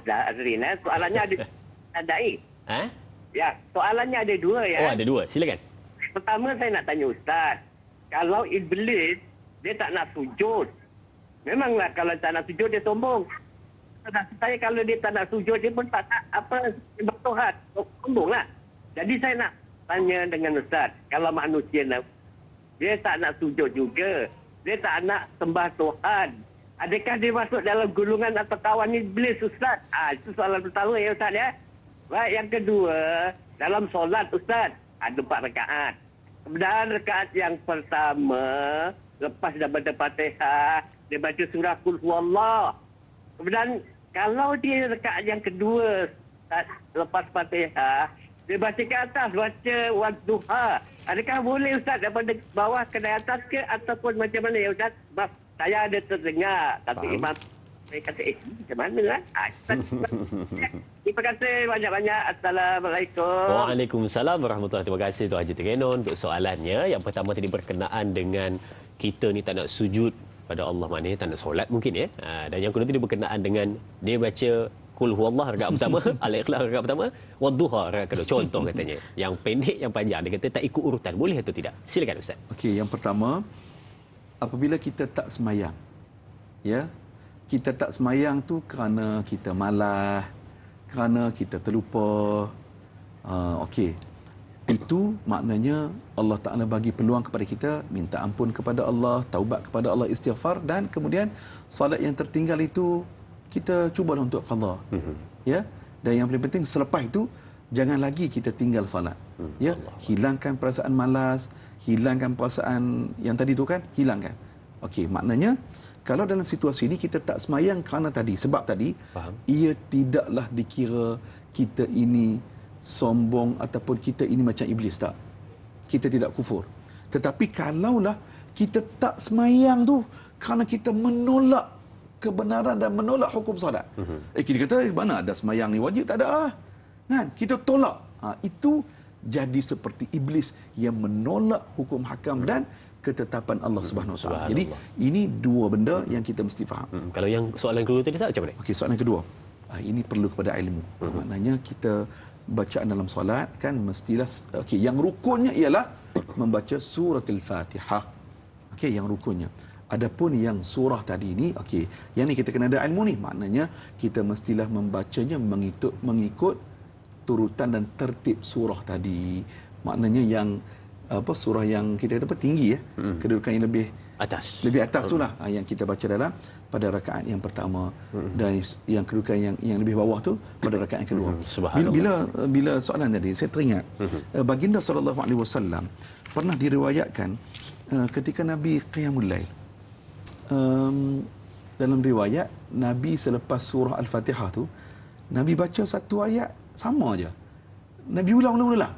Azrin. Soalannya ada Ya, soalannya ada 2 ya. Oh, ada 2. Silakan. Pertama saya nak tanya Ustaz, kalau iblis dia tak nak sujud, memanglah kalau tak nak sujud dia sombong. Saya kalau dia tak nak sujud dia pun tak nak apa sembah Tuhan, sombonglah. Jadi saya nak tanya dengan Ustaz, kalau manusia dia tak nak sujud juga, dia tak nak sembah Tuhan, adakah dia masuk dalam gulungan atau kawan iblis Ustaz? Itu soalan pertama ya Ustaz ya. Baik, yang kedua, dalam solat Ustaz ada 4 rakaat. Kemudian rakaat yang pertama, lepas dah baca Fatihah, dia baca surah Qul Huwallah. Kemudian kalau dia rakaat yang kedua, lepas Fatihah, dia baca ke atas, baca Wadduha. Adakah boleh Ustaz daripada bawah ke atas ke, ataupun macam mana ya Ustaz? Sebab saya ada terdengar kata imam, saya kata macam mana kan? Terima kasih banyak-banyak. Assalamualaikum. Waalaikumsalam warahmatullahi. Terima kasih Tuan Haji Terengganu untuk soalannya. Yang pertama tadi berkenaan dengan kita ni tak nak sujud pada Allah, maknanya tak nak solat mungkin ya. Dan yang kedua tadi berkenaan dengan dia baca Qul Huwallah rakaat pertama, Al-Ikhlas rakaat pertama, Wadduha rakaat kedua. Contoh katanya. Yang pendek, yang panjang. Dia kata tak ikut urutan. Boleh atau tidak? Silakan Ustaz. Okey, yang pertama, apabila kita tak semayang, ya, kita tak semayang tu kerana kita malas, kerana kita terlupa, Okey. Itu maknanya Allah Ta'ala bagi peluang kepada kita minta ampun kepada Allah, taubat kepada Allah, istighfar, dan kemudian salat yang tertinggal itu kita cubalah untuk qada. Ya. Dan yang paling penting selepas itu jangan lagi kita tinggal salat. Ya, hilangkan perasaan malas, hilangkan perasaan yang tadi tu kan, hilangkan. Okey, maknanya kalau dalam situasi ini kita tak semayang kerana tadi, sebab tadi, ia tidaklah dikira kita ini sombong ataupun kita ini macam iblis, tak. Kita tidak kufur. Tetapi kalaulah kita tak semayang tu kerana kita menolak kebenaran dan menolak hukum salat. Kita kata mana ada semayang ni wajib, tak ada. Kan? Kita tolak. Itu jadi seperti iblis yang menolak hukum hakam dan ketetapan Allah Subhanahu Wa Taala. Jadi ini dua benda yang kita mesti faham. Kalau yang soalan kedua tadi macam mana? Okey, soalan kedua. Ini perlu kepada ilmu. Maknanya kita bacaan dalam solat kan mestilah yang rukunnya ialah membaca surah Al-Fatihah. Okey, yang rukunnya. Adapun yang surah tadi ni, yang ni kita kena ada ilmu ni. Maknanya kita mestilah membacanya mengikut turutan dan tertib surah tadi. Maknanya yang surah yang kita kata tinggi kedudukan yang lebih atas tu lah yang kita baca dalam pada rakaat yang pertama dan yang kedudukan yang lebih bawah tu pada rakaat yang kedua. Bila soalan tadi saya teringat baginda sallallahu alaihi wasallam pernah diriwayatkan ketika Nabi qiyamul lail, dalam riwayat Nabi selepas surah Al-Fatihah tu Nabi baca satu ayat sama aja, Nabi ulang-ulang,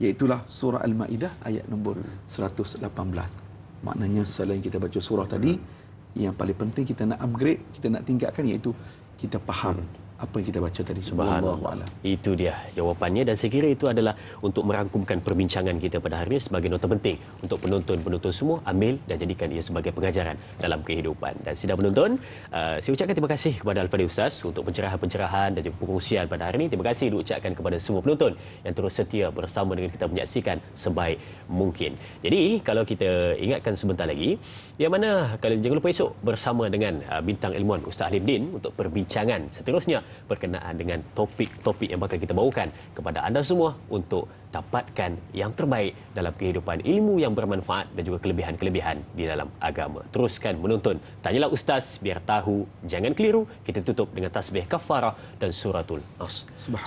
iaitulah surah Al-Maidah ayat nombor 118. Maknanya selain kita baca surah tadi, yang paling penting kita nak upgrade, kita nak tingkatkan, iaitu kita faham apa yang kita baca tadi. Subhanallah. Itu dia jawapannya, dan saya kira itu adalah untuk merangkumkan perbincangan kita pada hari ini sebagai nota penting untuk penonton-penonton semua ambil dan jadikan ia sebagai pengajaran dalam kehidupan. Dan sidang penonton, saya ucapkan terima kasih kepada Al-Fadhil Ustaz untuk pencerahan-pencerahan dan juga perkongsian pada hari ini. Terima kasih diucapkan kepada semua penonton yang terus setia bersama dengan kita menyaksikan sebaik mungkin. Jadi kalau kita ingatkan sebentar lagi, yang mana kalau jangan lupa esok bersama dengan bintang ilmuwan Ustaz Halimdin untuk perbincangan seterusnya berkenaan dengan topik-topik yang bakal kita bawakan kepada anda semua untuk dapatkan yang terbaik dalam kehidupan, ilmu yang bermanfaat dan juga kelebihan-kelebihan di dalam agama. Teruskan menonton Tanyalah Ustaz biar tahu, jangan keliru. Kita tutup dengan tasbih kafarah dan suratul Nas.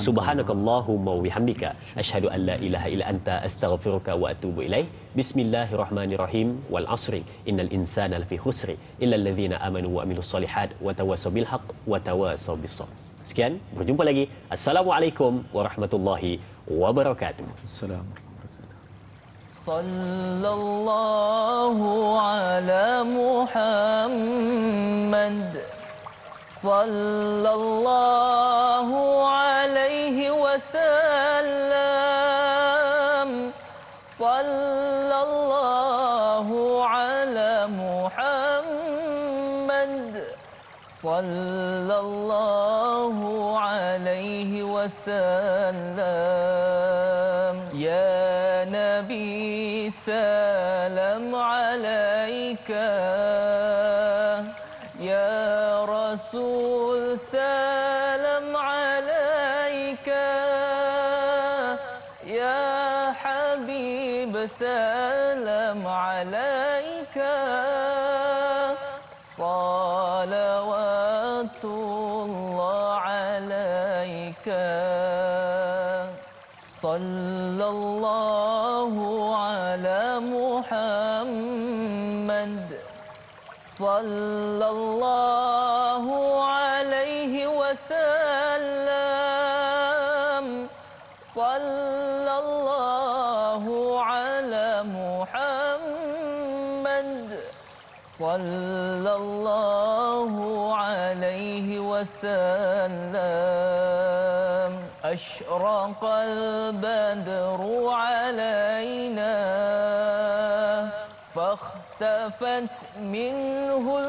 Subhanakallahumma wa bihamdika asyhadu an la ilaha illa anta astaghfiruka wa atubu ilaih. Bismillahirrahmanirrahim. Wal asri innal insana lafi khusri illa alladhina amanu wa amilus solihat wa tawasaw bil haqq wa tawasaw bis sabr. Sekian, berjumpa lagi. Assalamualaikum warahmatullahi wabarakatuh. Assalamualaikum warahmatullahi wabarakatuh. Sallallahu ala Muhammad. Sallallahu alaihi wasallam. Sallallahu ala Muhammad. Sallallahu alaihi wasallam. Ya Nabi salam alaika, ya Rasul salam alaika, ya Habib salam alaika. Salawatullah alaika. Sallallahu ala Muhammad. Sallallahu alaihi wasallam. Sallallahu ala Muhammad. Sallallahu alaihi wasallam. Ashraqal badru alaina, fahtafat minhu